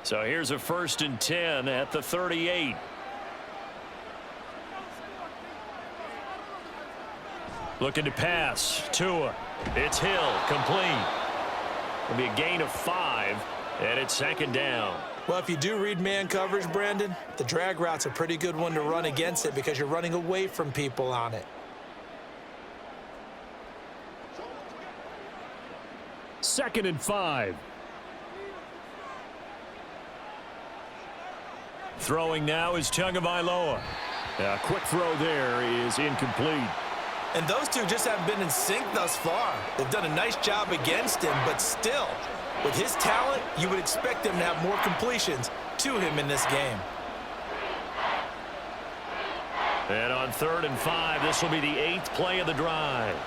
So here's a 1st and 10 at the 38. Looking to pass. Tua. It's Hill. Complete. It'll be a gain of 5, and it's 2nd down. Well, if you do read man coverage, Brandon, the drag route's a pretty good one to run against it because you're running away from people on it. 2nd and 5. Throwing now is Tagovailoa. A quick throw there is incomplete. And those two just haven't been in sync thus far. They've done a nice job against him, but still, with his talent, you would expect him to have more completions to him in this game. And on 3rd and 5, this will be the 8th play of the drive.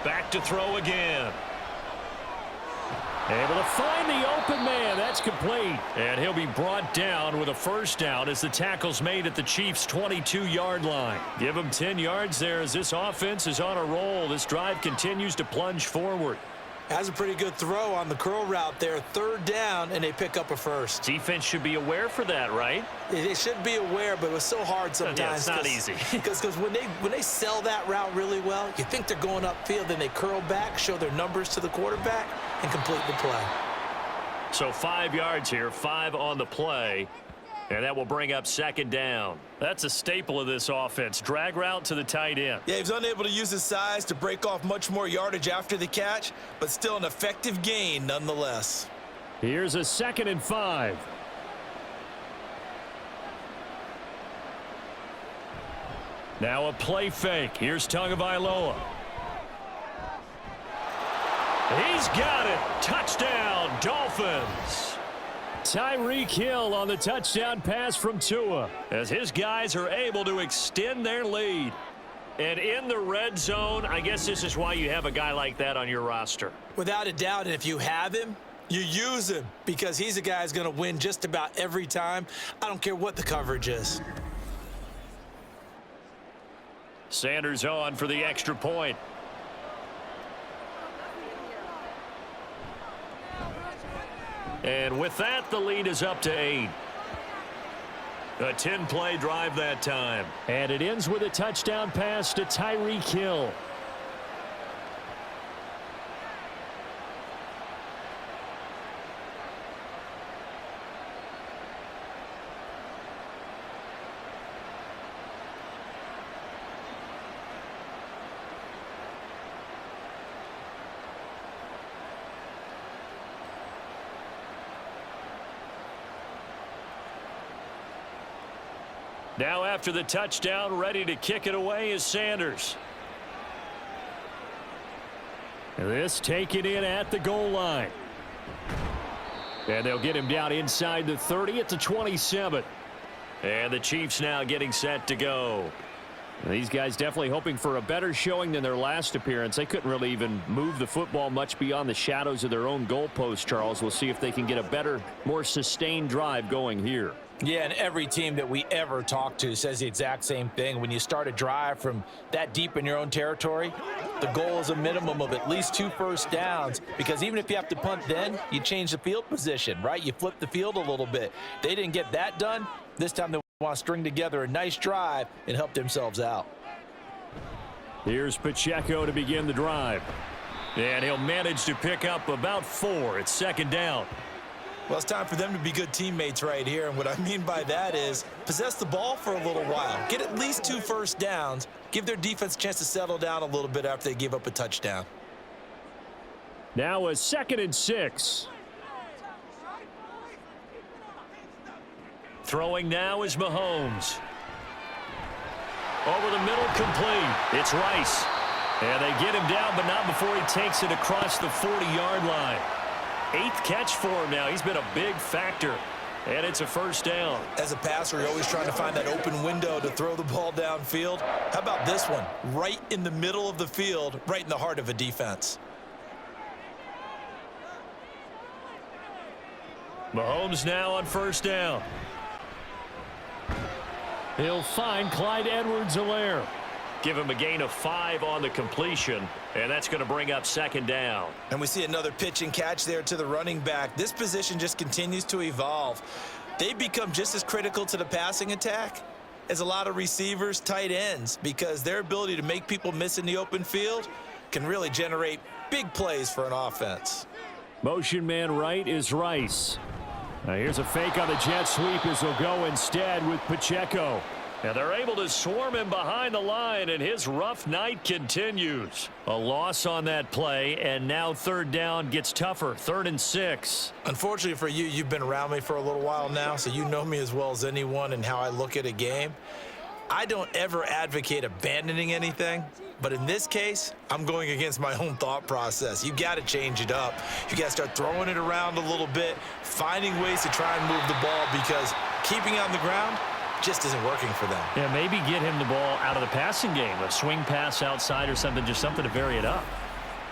Back to throw again. Able to find the open man. That's complete. And he'll be brought down with a first down as the tackle's made at the Chiefs' 22-yard line. Give him 10 yards there as this offense is on a roll. This drive continues to plunge forward. Has a pretty good throw on the curl route there. 3rd down, and they pick up a first. Defense should be aware for that, right? They should be aware, but it was so hard sometimes. Yeah, it's not easy. Because when they sell that route really well, you think they're going upfield, then they curl back, show their numbers to the quarterback, and complete the play. So 5 yards here, 5 on the play. And that will bring up 2nd down. That's a staple of this offense. Drag route to the tight end. Yeah, he was unable to use his size to break off much more yardage after the catch, but still an effective gain nonetheless. Here's a 2nd and 5. Now a play fake. Here's Tagovailoa. He's got it. Touchdown, Dolphins. Tyreek Hill on the touchdown pass from Tua as his guys are able to extend their lead. And in the red zone, I guess this is why you have a guy like that on your roster. Without a doubt, and if you have him, you use him because he's a guy who's going to win just about every time. I don't care what the coverage is. Sanders on for the extra point. And with that, the lead is up to 8. A 10-play drive that time. And it ends with a touchdown pass to Tyreek Hill. Now after the touchdown, ready to kick it away is Sanders. This taken in at the goal line. And they'll get him down inside the 30 at the 27. And the Chiefs now getting set to go. These guys definitely hoping for a better showing than their last appearance. They couldn't really even move the football much beyond the shadows of their own goalpost, Charles. We'll see if they can get a better, more sustained drive going here. Yeah, and every team that we ever talk to says the exact same thing. When you start a drive from that deep in your own territory, the goal is a minimum of at least 2 first downs, because even if you have to punt then, you change the field position, right? You flip the field a little bit. They didn't get that done. This time they want to string together a nice drive and help themselves out. Here's Pacheco to begin the drive. And he'll manage to pick up about 4. It's second down. Well, it's time for them to be good teammates right here, and what I mean by that is possess the ball for a little while. Get at least 2 first downs. Give their defense a chance to settle down a little bit after they give up a touchdown. Now a 2nd and 6. Throwing now is Mahomes. Over the middle, complete. It's Rice. And they get him down, but not before he takes it across the 40-yard line. 8th catch for him now. He's been a big factor. And it's a first down. As a passer, you're always trying to find that open window to throw the ball downfield. How about this one? Right in the middle of the field, right in the heart of a defense. Mahomes now on first down. He'll find Clyde Edwards-Helaire. Give him a gain of 5 on the completion, and that's going to bring up second down. And we see another pitch and catch there to the running back. This position just continues to evolve. They become just as critical to the passing attack as a lot of receivers, tight ends, because their ability to make people miss in the open field can really generate big plays for an offense. Motion man right is Rice. Now here's a fake on the jet sweep as he'll go instead with Pacheco. Now they're able to swarm him behind the line, and his rough night continues. A loss on that play, and now third down gets tougher. 3rd and 6. Unfortunately for you, you've been around me for a little while now, so you know me as well as anyone and how I look at a game. I don't ever advocate abandoning anything, but in this case, I'm going against my own thought process. You got to change it up. You got to start throwing it around a little bit, finding ways to try and move the ball, because keeping it on the ground just isn't working for them. Yeah, maybe get him the ball out of the passing game, a swing pass outside or something, just something to vary it up.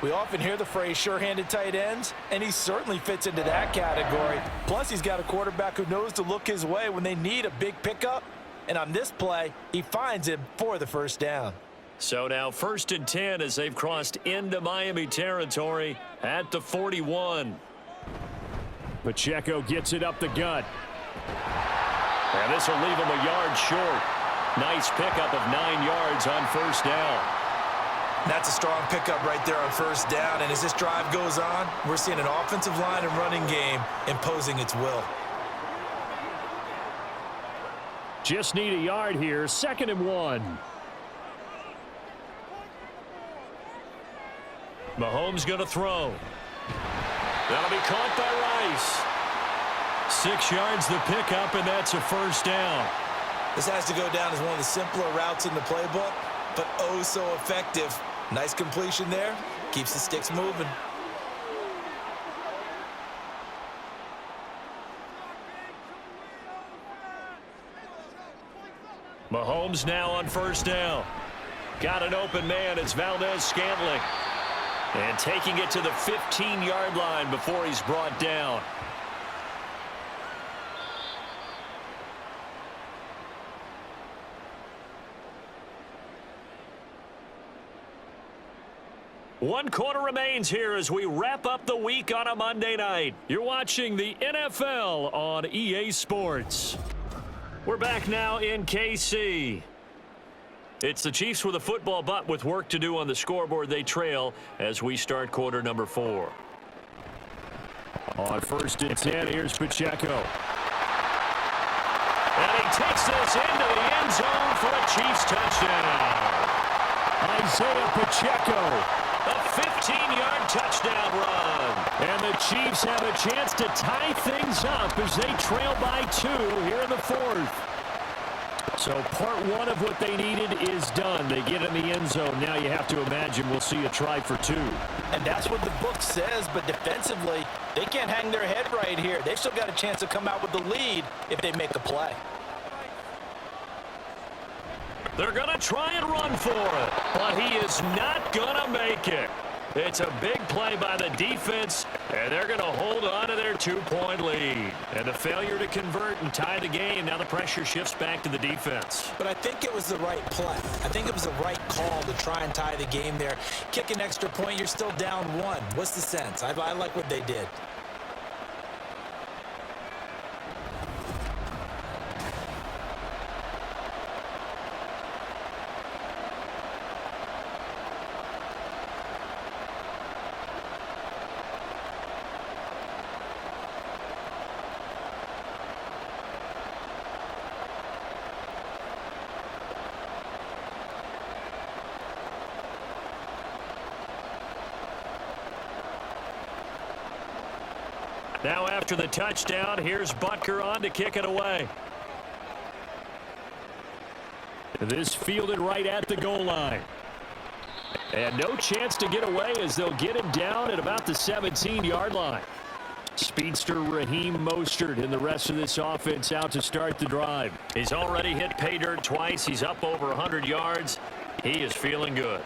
We often hear the phrase sure-handed tight ends, and he certainly fits into that category. Plus, he's got a quarterback who knows to look his way when they need a big pickup, and on this play, he finds him for the first down. So now 1st and 10 as they've crossed into Miami territory at the 41. Pacheco gets it up the gut. And this will leave him a yard short. Nice pickup of 9 yards on first down. That's a strong pickup right there on first down. And as this drive goes on, we're seeing an offensive line and running game imposing its will. Just need a yard here. 2nd and 1. Mahomes going to throw. That'll be caught by Rice. 6 yards the pickup, and that's a first down. This has to go down as one of the simpler routes in the playbook, but oh so effective. Nice completion there. Keeps the sticks moving. Mahomes now on first down. Got an open man. It's Valdez-Scantling. And taking it to the 15-yard line before he's brought down. One quarter remains here as we wrap up the week on a Monday night. You're watching the NFL on EA Sports. We're back now in KC. It's the Chiefs with a football, but with work to do on the scoreboard. They trail as we start quarter number 4. On 1st and 10, here's Pacheco. And he takes this into the end zone for a Chiefs touchdown. Isaiah Pacheco. A 15-yard touchdown run. And the Chiefs have a chance to tie things up as they trail by 2 here in the 4th. So part 1 of what they needed is done. They get in the end zone. Now you have to imagine we'll see a try for 2. And that's what the book says, but defensively, they can't hang their head right here. They've still got a chance to come out with the lead if they make a play. They're going to try and run for it, but he is not going to make it. It's a big play by the defense, and they're going to hold on to their 2-point lead. And a failure to convert and tie the game. Now the pressure shifts back to the defense. But I think it was the right play. I think it was the right call to try and tie the game there. Kick an extra point, you're still down 1. What's the sense? I like what they did. Now after the touchdown, here's Butker on to kick it away. This fielded right at the goal line. And no chance to get away as they'll get him down at about the 17-yard line. Speedster Raheem Mostert and the rest of this offense out to start the drive. He's already hit pay dirt twice. He's up over 100 yards. He is feeling good.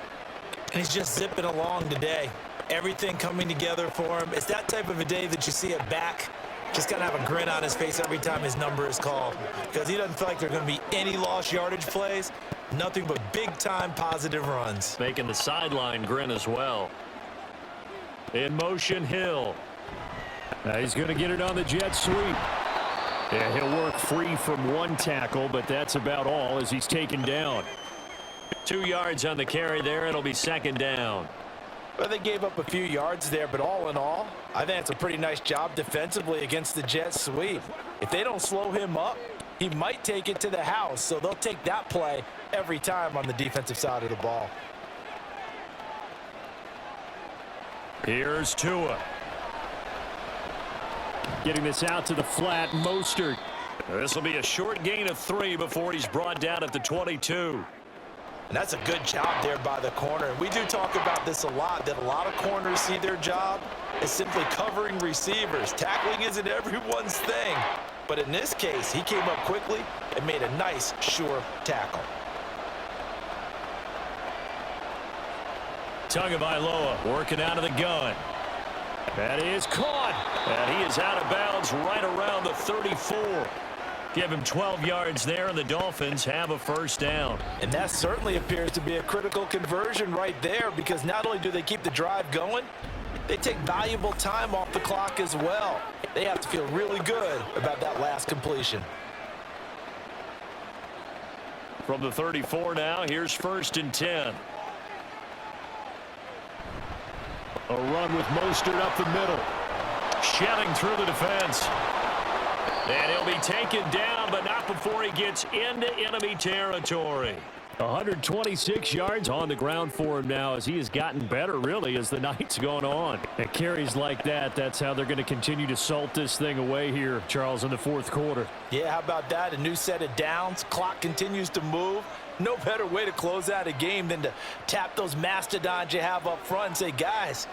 And he's just zipping along today. Everything coming together for him. It's that type of a day that you see it back. Just got to have a grin on his face every time his number is called. Because he doesn't feel like there are going to be any lost yardage plays. Nothing but big-time positive runs. Making the sideline grin as well. In motion, Hill. Now he's going to get it on the jet sweep. Yeah, he'll work free from 1 tackle, but that's about all as he's taken down. 2 yards on the carry there. It'll be 2nd down. Well, they gave up a few yards there, but all in all, I think it's a pretty nice job defensively against the jet sweep. If they don't slow him up, he might take it to the house, so they'll take that play every time on the defensive side of the ball. Here's Tua. Getting this out to the flat, Mostert. This will be a short gain of 3 before he's brought down at the 22. And that's a good job there by the corner. We do talk about this a lot, that a lot of corners see their job as simply covering receivers. Tackling isn't everyone's thing. But in this case, he came up quickly and made a nice, sure tackle. Tagovailoa working out of the gun. That is caught. And he is out of bounds right around the 34. Give him 12 yards there, and the Dolphins have a 1st down. And that certainly appears to be a critical conversion right there, because not only do they keep the drive going, they take valuable time off the clock as well. They have to feel really good about that last completion. From the 34 now, here's 1st and 10. A run with Mostert up the middle. Shelling through the defense. And he'll be taken down, but not before he gets into enemy territory. 126 yards on the ground for him now as he has gotten better, really, as the night's gone on. And carries like that, that's how they're going to continue to salt this thing away here, Charles, in the 4th quarter. Yeah, how about that? A new set of downs. Clock continues to move. No better way to close out a game than to tap those mastodons you have up front and say, guys,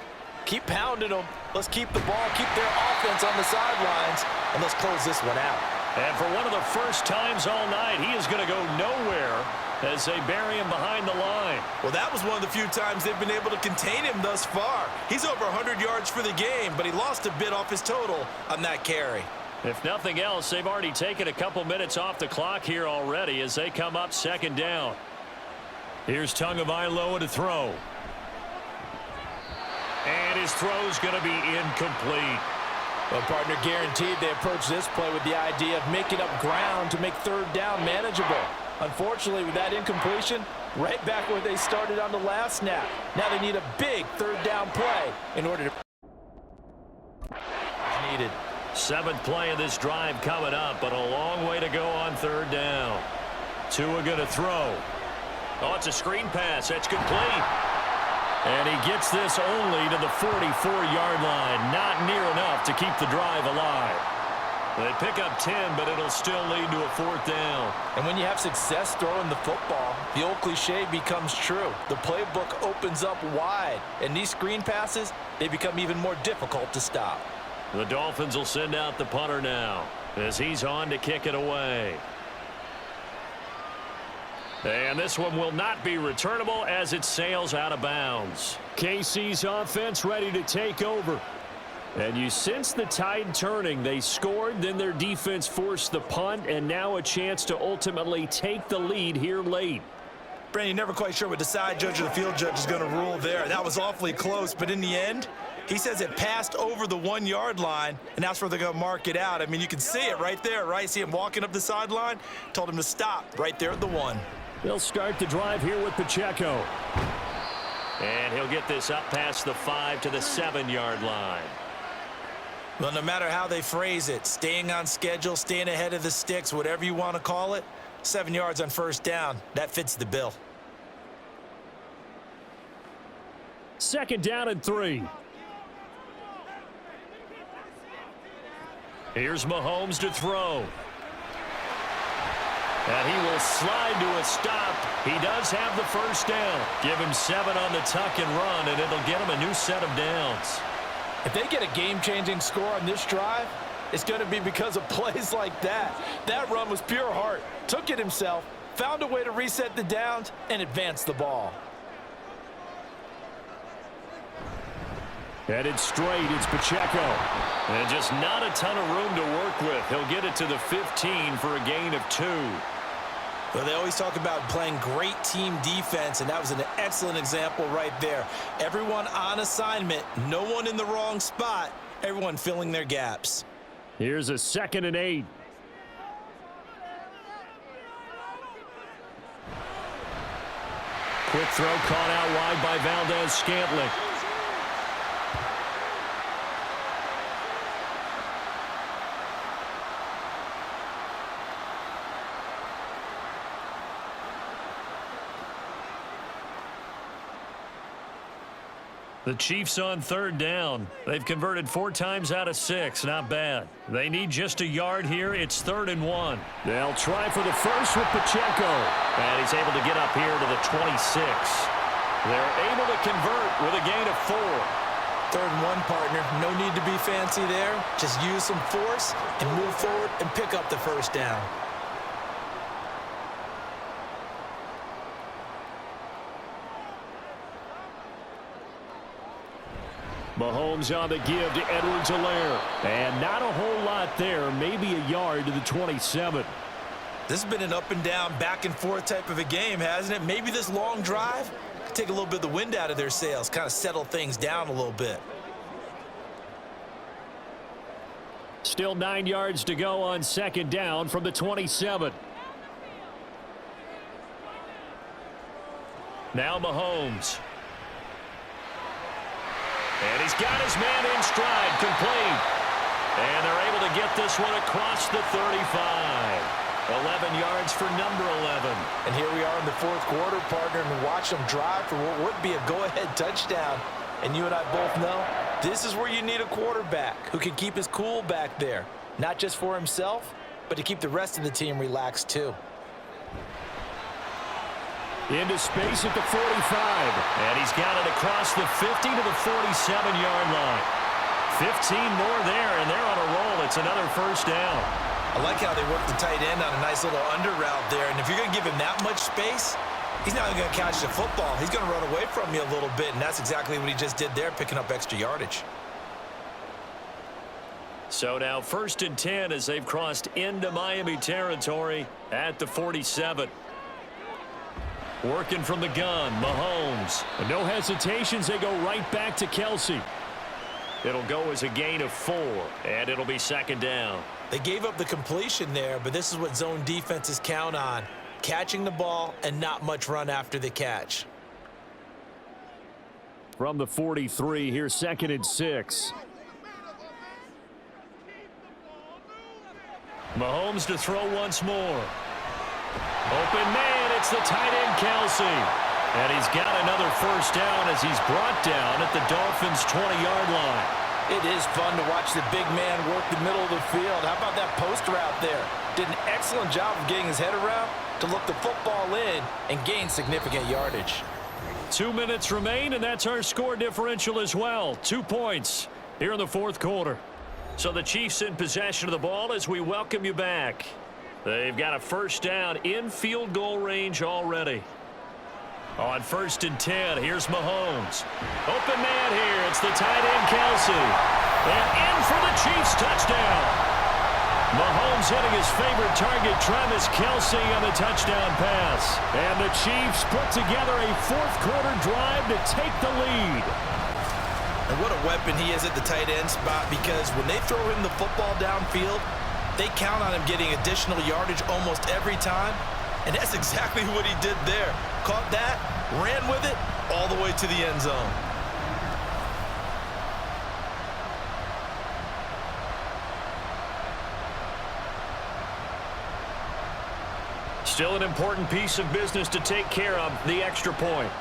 keep pounding them. Let's keep the ball, keep their offense on the sidelines, and let's close this one out. And for one of the first times all night, he is going to go nowhere as they bury him behind the line. Well, that was one of the few times they've been able to contain him thus far. He's over 100 yards for the game, but he lost a bit off his total on that carry. If nothing else, they've already taken a couple minutes off the clock here already as they come up 2nd down. Here's Tagovailoa to throw. And his throw's going to be incomplete. Well, partner, guaranteed they approach this play with the idea of making up ground to make 3rd down manageable. Unfortunately, with that incompletion, right back where they started on the last snap. Now they need a big 3rd down play in order to needed. 7th play of this drive coming up, but a long way to go on 3rd down. Tua going to throw. Oh, it's a screen pass. That's complete. And he gets this only to the 44-yard line. Not near enough to keep the drive alive. They pick up 10, but it'll still lead to a 4th down. And when you have success throwing the football, the old cliche becomes true. The playbook opens up wide, and these screen passes, they become even more difficult to stop. The Dolphins will send out the punter now as he's on to kick it away. And this one will not be returnable as it sails out of bounds. KC's offense ready to take over. And you sense the tide turning. They scored, then their defense forced the punt, and now a chance to ultimately take the lead here late. Brandon, you're never quite sure what the side judge or the field judge is going to rule there. That was awfully close, but in the end, he says it passed over the 1 yard line, and that's where they're going to mark it out. I mean, you can see it right there, right? See him walking up the sideline? Told him to stop right there at the 1. They'll start the drive here with Pacheco. And he'll get this up past the 5 to the 7-yard line. Well, no matter how they phrase it, staying on schedule, staying ahead of the sticks, whatever you want to call it, 7 yards on first down, that fits the bill. 2nd down and 3. Here's Mahomes to throw. And he will slide to a stop. He does have the first down. Give him 7 on the tuck and run, and it'll get him a new set of downs. If they get a game-changing score on this drive, it's going to be because of plays like that. That run was pure heart. Took it himself, found a way to reset the downs, and advance the ball. Headed straight, it's Pacheco. And just not a ton of room to work with. He'll get it to the 15 for a gain of 2. Well, they always talk about playing great team defense, and that was an excellent example right there. Everyone on assignment, no one in the wrong spot, everyone filling their gaps. Here's a 2nd and 8. Quick throw caught out wide by Valdez-Scantling. The Chiefs on 3rd down. They've converted 4 times out of 6. Not bad. They need just a yard here. It's 3rd and 1. They'll try for the first with Pacheco. And he's able to get up here to the 26. They're able to convert with a gain of 4. 3rd and 1, partner. No need to be fancy there. Just use some force and move forward and pick up the first down. Mahomes on the give to Edwards-Helaire. And not a whole lot there. Maybe a yard to the 27. This has been an up-and-down, back-and-forth type of a game, hasn't it? Maybe this long drive could take a little bit of the wind out of their sails, kind of settle things down a little bit. Still 9 yards to go on 2nd down from the 27. Now Mahomes. And he's got his man in stride, complete. And they're able to get this one across the 35. 11 yards for number 11. And here we are in the 4th quarter, partner, and watch them drive for what would be a go-ahead touchdown. And you and I both know this is where you need a quarterback who can keep his cool back there. Not just for himself, but to keep the rest of the team relaxed too. Into space at the 45. And he's got it across the 50 to the 47-yard line. 15 more there, and they're on a roll. It's another first down. I like how they work the tight end on a nice little under route there. And if you're going to give him that much space, he's not going to catch the football. He's going to run away from you a little bit, and that's exactly what he just did there, picking up extra yardage. So now 1st and 10 as they've crossed into Miami territory at the 47. Working from the gun, Mahomes. And no hesitations, they go right back to Kelsey. It'll go as a gain of 4, and it'll be 2nd down. They gave up the completion there, but this is what zone defenses count on. Catching the ball and not much run after the catch. From the 43, here's 2nd and 6. Mahomes to throw once more. Open man, it's the tight end Kelsey. And he's got another first down as he's brought down at the Dolphins' 20-yard line. It is fun to watch the big man work the middle of the field. How about that post route there? Did an excellent job of getting his head around to look the football in and gain significant yardage. 2 minutes remain, and that's our score differential as well. 2 points here in the 4th quarter. So the Chiefs in possession of the ball as we welcome you back. They've got a first down in field goal range already. On 1st and 10, here's Mahomes. Open man here. It's the tight end, Kelsey. And in for the Chiefs touchdown. Mahomes hitting his favorite target, Travis Kelsey, on the touchdown pass. And the Chiefs put together a fourth-quarter drive to take the lead. And what a weapon he is at the tight end spot, because when they throw him the football downfield, they count on him getting additional yardage almost every time. And that's exactly what he did there. Caught that, ran with it, all the way to the end zone. Still an important piece of business to take care of, the extra point.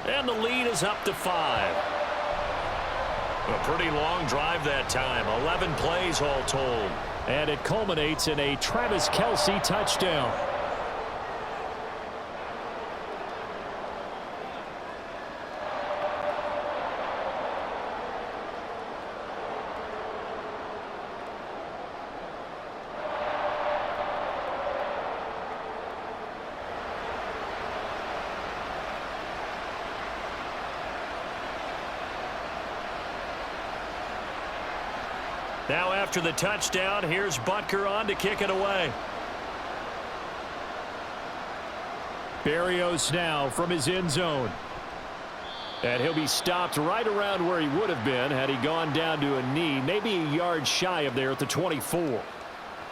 And the lead is up to 5. A pretty long drive that time, 11 plays all told. And it culminates in a Travis Kelsey touchdown. Now after the touchdown, here's Butker on to kick it away. Berrios now from his end zone. And he'll be stopped right around where he would have been had he gone down to a knee, maybe a yard shy of there at the 24.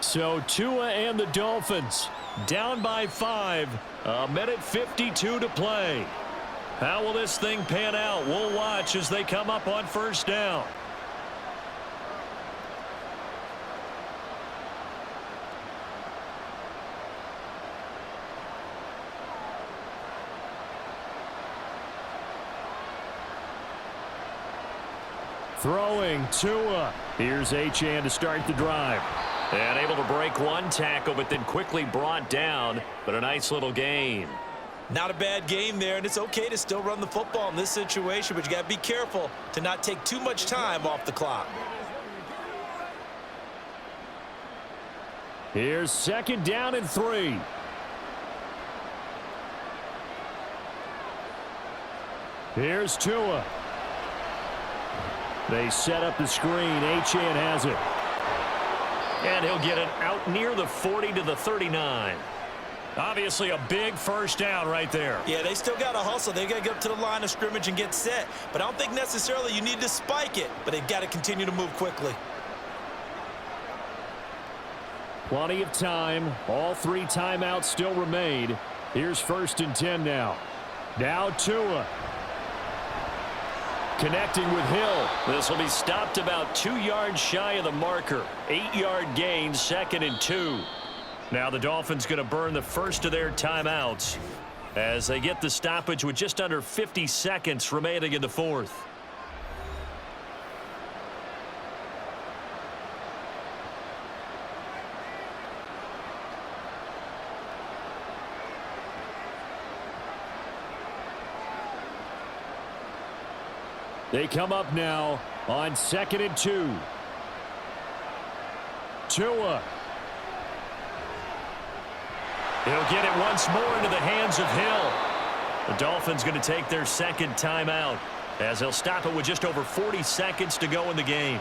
So Tua and the Dolphins down by 5, a minute 52 to play. How will this thing pan out? We'll watch as they come up on first down. Throwing Tua. Here's Achane to start the drive. And able to break one tackle, but then quickly brought down. But a nice little gain. Not a bad game there, and it's okay to still run the football in this situation, but you got to be careful to not take too much time off the clock. Here's 2nd down and 3. Here's Tua. They set up the screen. Achane has it. And he'll get it out near the 40 to the 39. Obviously a big first down right there. Yeah, they still got to hustle. They got to get up to the line of scrimmage and get set. But I don't think necessarily you need to spike it. But they've got to continue to move quickly. Plenty of time. All 3 timeouts still remain. Here's 1st and 10 now. Now Tua. Connecting with Hill. This will be stopped about 2 yards shy of the marker. 8-yard gain, 2nd and 2. Now the Dolphins going to burn the first of their timeouts as they get the stoppage with just under 50 seconds remaining in the 4th. They come up now on 2nd and 2. Tua. He'll get it once more into the hands of Hill. The Dolphins going to take their 2nd timeout as they'll stop it with just over 40 seconds to go in the game.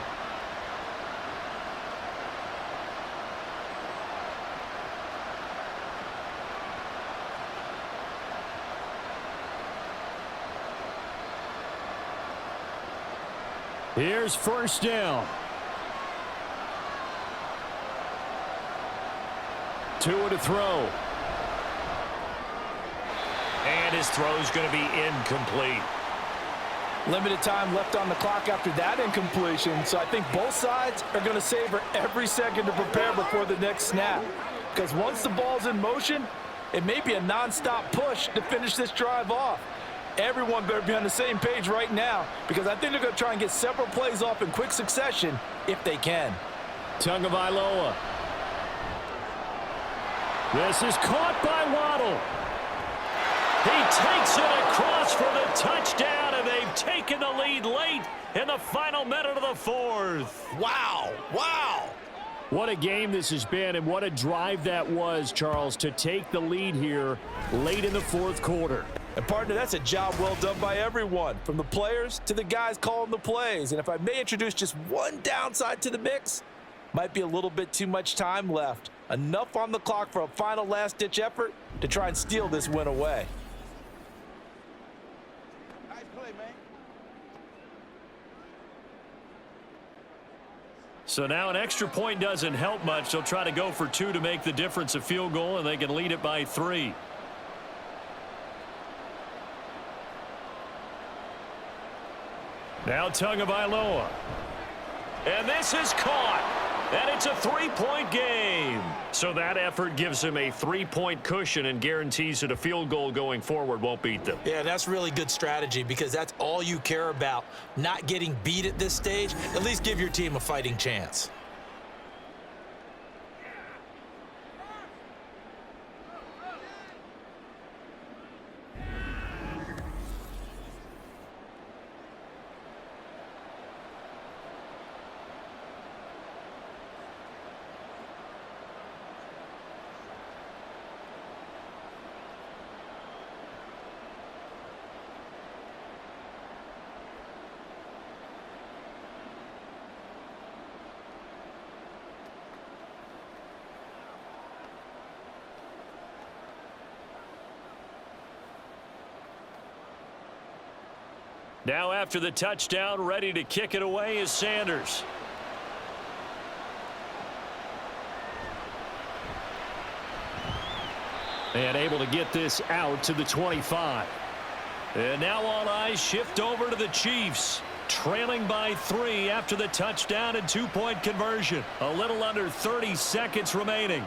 Here's 1st down. Tua to throw. And his throw's going to be incomplete. Limited time left on the clock after that incompletion, so I think both sides are going to savor every second to prepare before the next snap. Because once the ball's in motion, it may be a non-stop push to finish this drive off. Everyone better be on the same page right now, because I think they're going to try and get several plays off in quick succession if they can. Tagovailoa. This is caught by Waddle. He takes it across for the touchdown, and they've taken the lead late in the final minute of the fourth. Wow, wow. What a game this has been, and what a drive that was, Charles, to take the lead here late in the fourth quarter. And partner, that's a job well done by everyone, from the players to the guys calling the plays. And if I may introduce just one downside to the mix, might be a little bit too much time left. Enough on the clock for a final last-ditch effort to try and steal this win away. Nice play, man. So now an extra point doesn't help much. They'll try to go for 2 to make the difference a field goal, and they can lead it by 3. Now Tagovailoa. And this is caught. And it's a 3-point game. So that effort gives him a 3-point cushion and guarantees that a field goal going forward won't beat them. Yeah, that's really good strategy because that's all you care about. Not getting beat at this stage. At least give your team a fighting chance. Now after the touchdown, ready to kick it away is Sanders. And able to get this out to the 25. And now all eyes shift over to the Chiefs. Trailing by 3 after the touchdown and 2-point conversion. A little under 30 seconds remaining.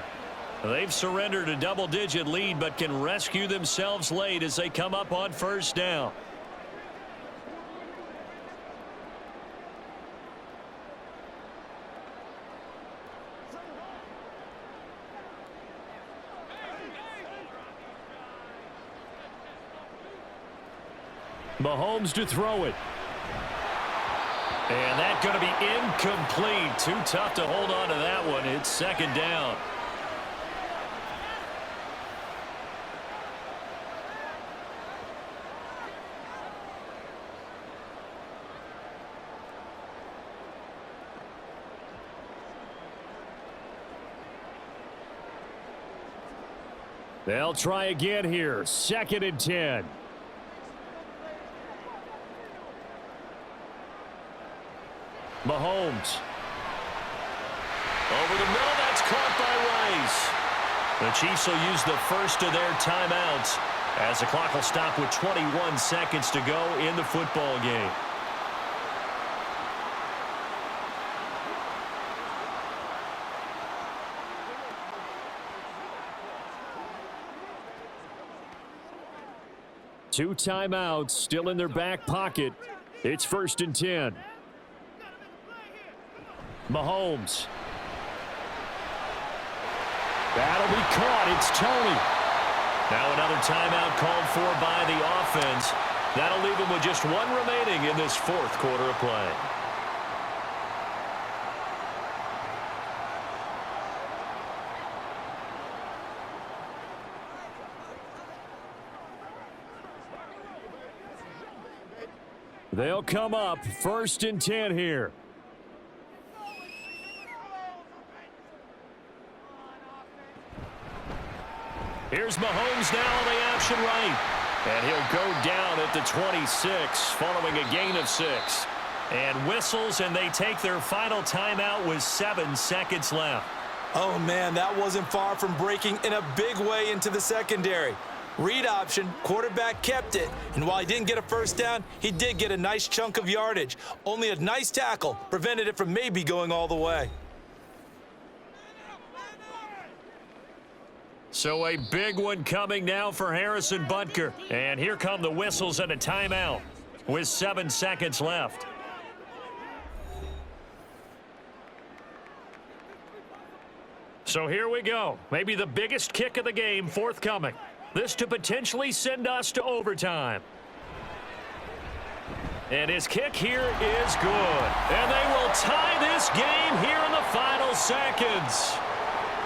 They've surrendered a double-digit lead but can rescue themselves late as they come up on first down. Mahomes to throw it. And that's going to be incomplete. Too tough to hold on to that one. It's second down. They'll try again here. 2nd and 10. Mahomes. Over the middle, that's caught by Rice. The Chiefs will use the first of their timeouts as the clock will stop with 21 seconds to go in the football game. Two timeouts still in their back pocket. It's 1st and 10. Mahomes. That'll be caught. It's Tony. Now another timeout called for by the offense. That'll leave them with just 1 remaining in this 4th quarter of play. They'll come up 1st and 10 here. Here's Mahomes now on the option right. And he'll go down at the 26 following a gain of 6. And whistles, and they take their final timeout with 7 seconds left. Oh, man, that wasn't far from breaking in a big way into the secondary. Read option, quarterback kept it. And while he didn't get a first down, he did get a nice chunk of yardage. Only a nice tackle prevented it from maybe going all the way. So a big one coming now for Harrison Butker. And here come the whistles and a timeout with 7 seconds left. So here we go. Maybe the biggest kick of the game forthcoming. This to potentially send us to overtime. And his kick here is good. And they will tie this game here in the final seconds.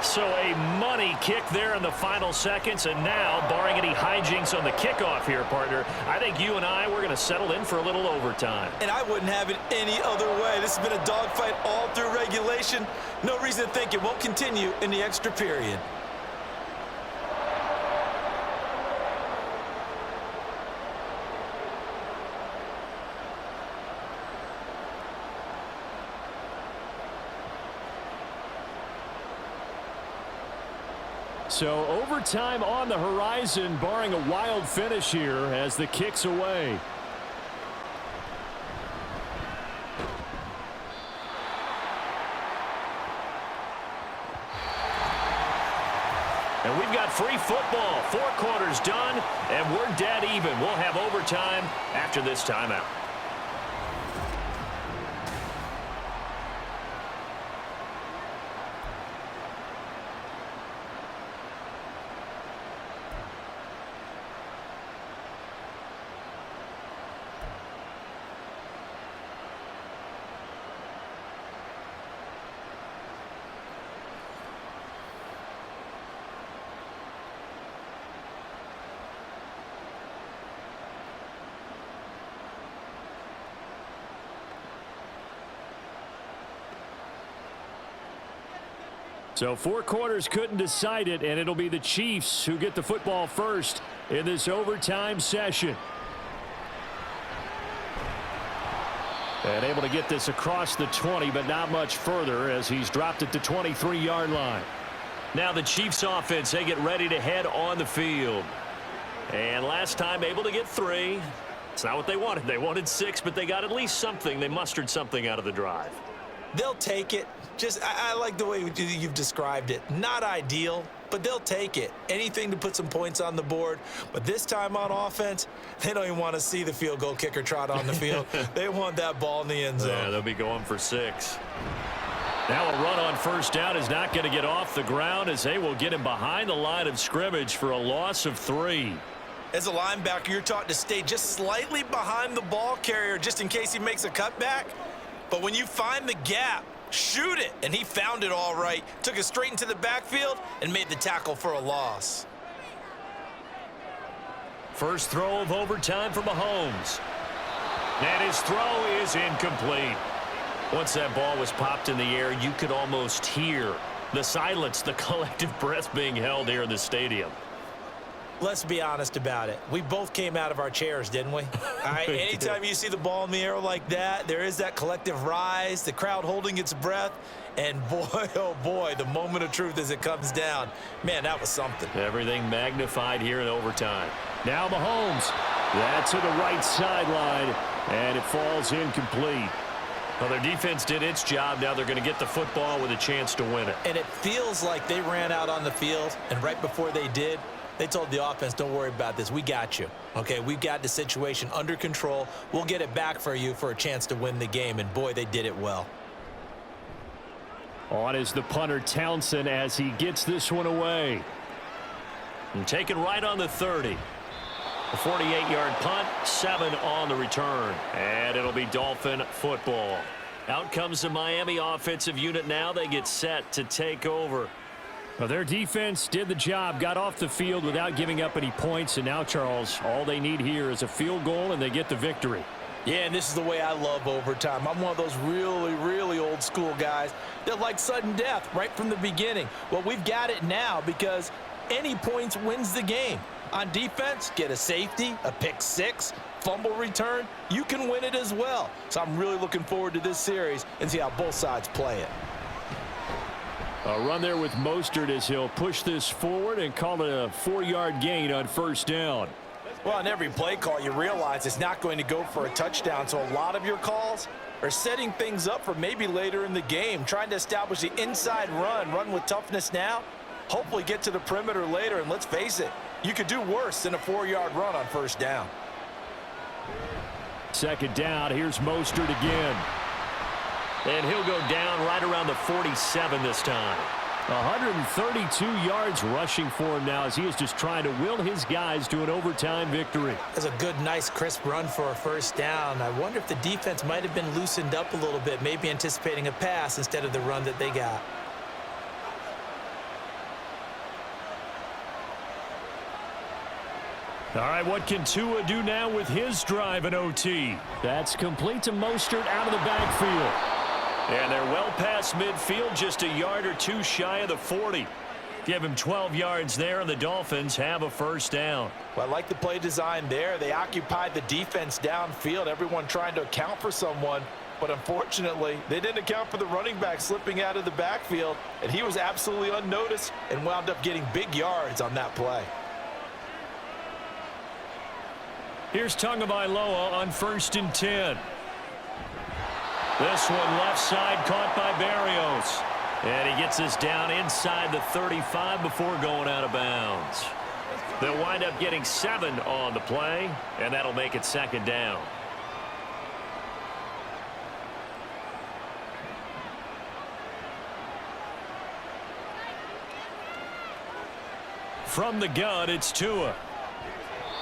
So a money kick there in the final seconds. And now, barring any hijinks on the kickoff here, partner, I think you and I, we're going to settle in for a little overtime. And I wouldn't have it any other way. This has been a dogfight all through regulation. No reason to think it won't continue in the extra period. So overtime on the horizon, barring a wild finish here as the kick's away. And we've got free football. 4 quarters done, and we're dead even. We'll have overtime after this timeout. So 4 quarters couldn't decide it, and it'll be the Chiefs who get the football first in this overtime session. And able to get this across the 20, but not much further as he's dropped it to 23-yard line. Now the Chiefs offense, they get ready to head on the field. And last time able to get 3. It's not what they wanted. They wanted 6, but they got at least something. They mustered something out of the drive. They'll take it. I like the way you've described it. Not ideal, but they'll take it. Anything to put some points on the board. But this time on offense, they don't even want to see the field goal kicker trot on the field. They want that ball in the end zone. Yeah, they'll be going for 6. Now a run on first down is not going to get off the ground as they will get him behind the line of scrimmage for a loss of 3. As a linebacker, you're taught to stay just slightly behind the ball carrier just in case he makes a cutback. But when you find the gap, shoot it. And he found it all right. Took it straight into the backfield and made the tackle for a loss. First throw of overtime for Mahomes. And his throw is incomplete. Once that ball was popped in the air, you could almost hear the silence, the collective breath being held here in the stadium. Let's be honest about it. We both came out of our chairs, didn't we? All right, anytime you see the ball in the air like that, there is that collective rise, the crowd holding its breath, and boy, oh boy, the moment of truth as it comes down. Man, that was something. Everything magnified here in overtime. Now Mahomes. That's to the right sideline, and it falls incomplete. Well, their defense did its job. Now they're going to get the football with a chance to win it. And it feels like they ran out on the field, and right before they did, they told the offense, don't worry about this. We got you. Okay, we've got the situation under control. We'll get it back for you for a chance to win the game. And, boy, they did it well. On is the punter, Townsend, as he gets this one away. And taken right on the 30. A 48-yard punt, 7 on the return. And it'll be Dolphin football. Out comes the Miami offensive unit now. They get set to take over. Well, their defense did the job, got off the field without giving up any points. And now, Charles, all they need here is a field goal, and they get the victory. Yeah, and this is the way I love overtime. I'm one of those really, really old school guys that like sudden death right from the beginning. Well, we've got it now because any points wins the game. On defense, get a safety, a pick 6, fumble return, you can win it as well. So I'm really looking forward to this series and see how both sides play it. A run there with Mostert as he'll push this forward and call it a 4-yard gain on first down. Well, on every play call, you realize it's not going to go for a touchdown. So a lot of your calls are setting things up for maybe later in the game, trying to establish the inside run with toughness now, hopefully get to the perimeter later. And let's face it, you could do worse than a 4-yard run on first down. Second down, here's Mostert again. And he'll go down right around the 47 this time. 132 yards rushing for him now as he is just trying to will his guys to an overtime victory. That's a good, nice, crisp run for a first down. I wonder if the defense might have been loosened up a little bit, maybe anticipating a pass instead of the run that they got. All right, what can Tua do now with his drive in OT? That's complete to Mostert out of the backfield. And they're well past midfield, just a yard or two shy of the 40. Give him 12 yards there, and the Dolphins have a first down. Well, I like the play design there. They occupied the defense downfield, everyone trying to account for someone. But unfortunately, they didn't account for the running back slipping out of the backfield, and he was absolutely unnoticed and wound up getting big yards on that play. Here's Tagovailoa on 1st and 10. This one left side caught by Barrios. And he gets us down inside the 35 before going out of bounds. They'll wind up getting 7 on the play, and that'll make it 2nd down. From the gun, it's Tua.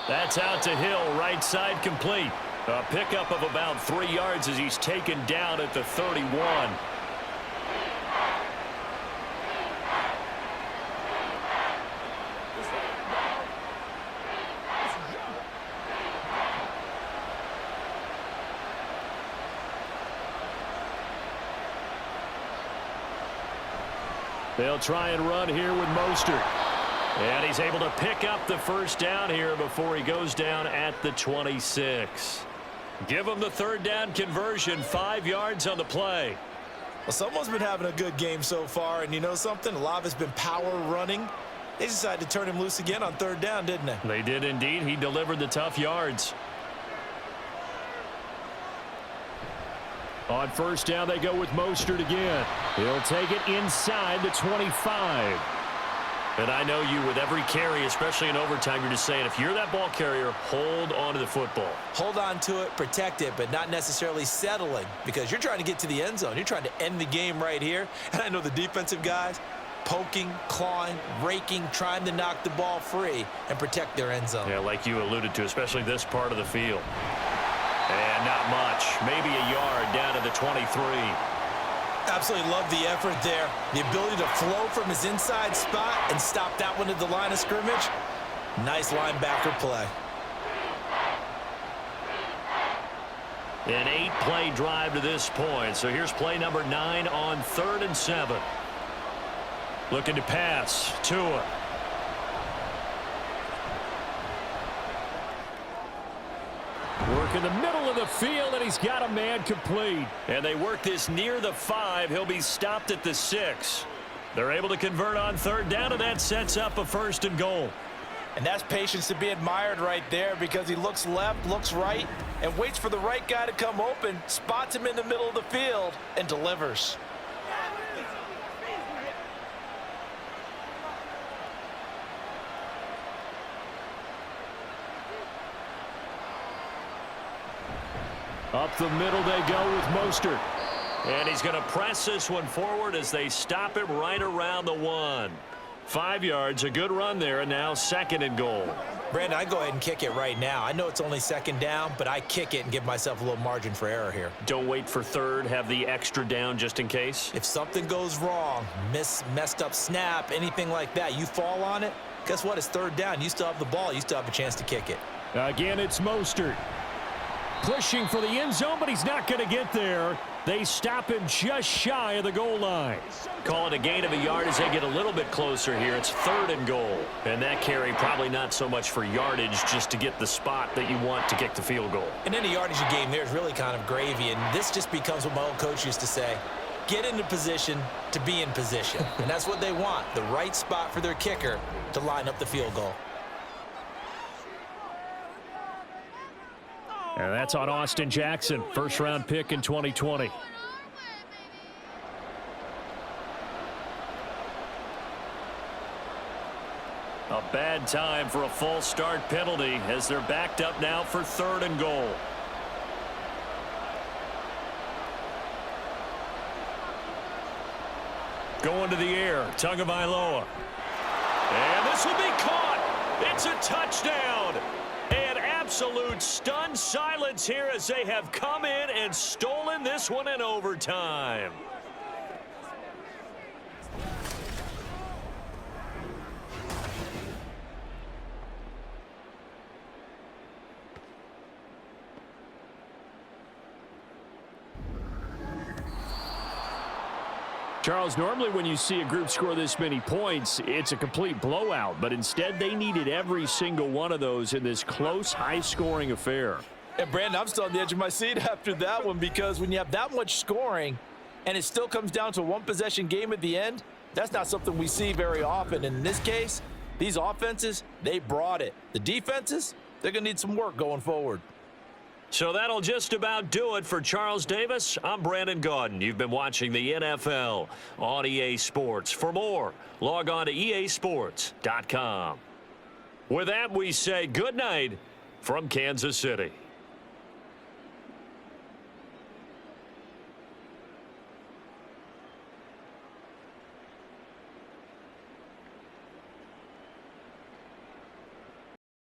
That's out to Hill, right side complete. A pickup of about 3 yards as he's taken down at the 31. They'll try and run here with Mostert. And he's able to pick up the first down here before he goes down at the 26. Give him the 3rd down conversion, 5 yards on the play. Well, someone's been having a good game so far, and you know something? A lot of it's been power running. They decided to turn him loose again on 3rd down, didn't they? They did indeed. He delivered the tough yards. On 1st down, they go with Mostert again. He'll take it inside the 25. And I know you, with every carry, especially in overtime, you're just saying, if you're that ball carrier, hold on to the football. Hold on to it, protect it, but not necessarily settling, because you're trying to get to the end zone. You're trying to end the game right here. And I know the defensive guys poking, clawing, raking, trying to knock the ball free and protect their end zone. Yeah, like you alluded to, especially this part of the field. And not much. Maybe a yard down to the 23. Absolutely love the effort there. The ability to flow from his inside spot and stop that one at the line of scrimmage. Nice linebacker play. An 8-play drive to this point. So here's play number 9 on 3rd and 7. Looking to pass. Tua. Work in the middle of the field, and he's got a man complete. And they work this near the 5. He'll be stopped at the 6. They're able to convert on 3rd down, and that sets up a 1st and goal. And that's patience to be admired right there, because he looks left, looks right, and waits for the right guy to come open, spots him in the middle of the field, and delivers. Up the middle they go with Mostert. And he's going to press this one forward as they stop him right around the 1. 5 yards, a good run there, and now 2nd and goal. Brandon, I go ahead and kick it right now. I know it's only 2nd down, but I kick it and give myself a little margin for error here. Don't wait for 3rd, have the extra down just in case. If something goes wrong, messed up snap, anything like that, you fall on it, guess what? It's 3rd down. You still have the ball. You still have a chance to kick it. Again, it's Mostert. Pushing for the end zone, but he's not going to get there. They stop him just shy of the goal line. Call it a gain of a yard as they get a little bit closer here. It's 3rd and goal. And that carry probably not so much for yardage, just to get the spot that you want to kick the field goal. And any yardage you gain there is really kind of gravy. And this just becomes what my old coach used to say. Get into position to be in position. And that's what they want, the right spot for their kicker to line up the field goal. And that's on Austin Jackson, 1st-round pick in 2020. A bad time for a false start penalty as they're backed up now for 3rd and goal. going to the air. Tagovailoa. And this will be caught. It's a touchdown. And absolute stunned silence here as they have come in and stolen this one in overtime. Charles, normally when you see a group score this many points, it's a complete blowout. But instead, they needed every single one of those in this close, high-scoring affair. And, Brandon, I'm still on the edge of my seat after that one because when you have that much scoring and it still comes down to a one-possession game at the end, that's not something we see very often. And in this case, these offenses, they brought it. The defenses, they're going to need some work going forward. So that'll just about do it for Charles Davis. I'm Brandon Gaudin. You've been watching the NFL on EA Sports. For more, log on to easports.com. With that, we say good night from Kansas City.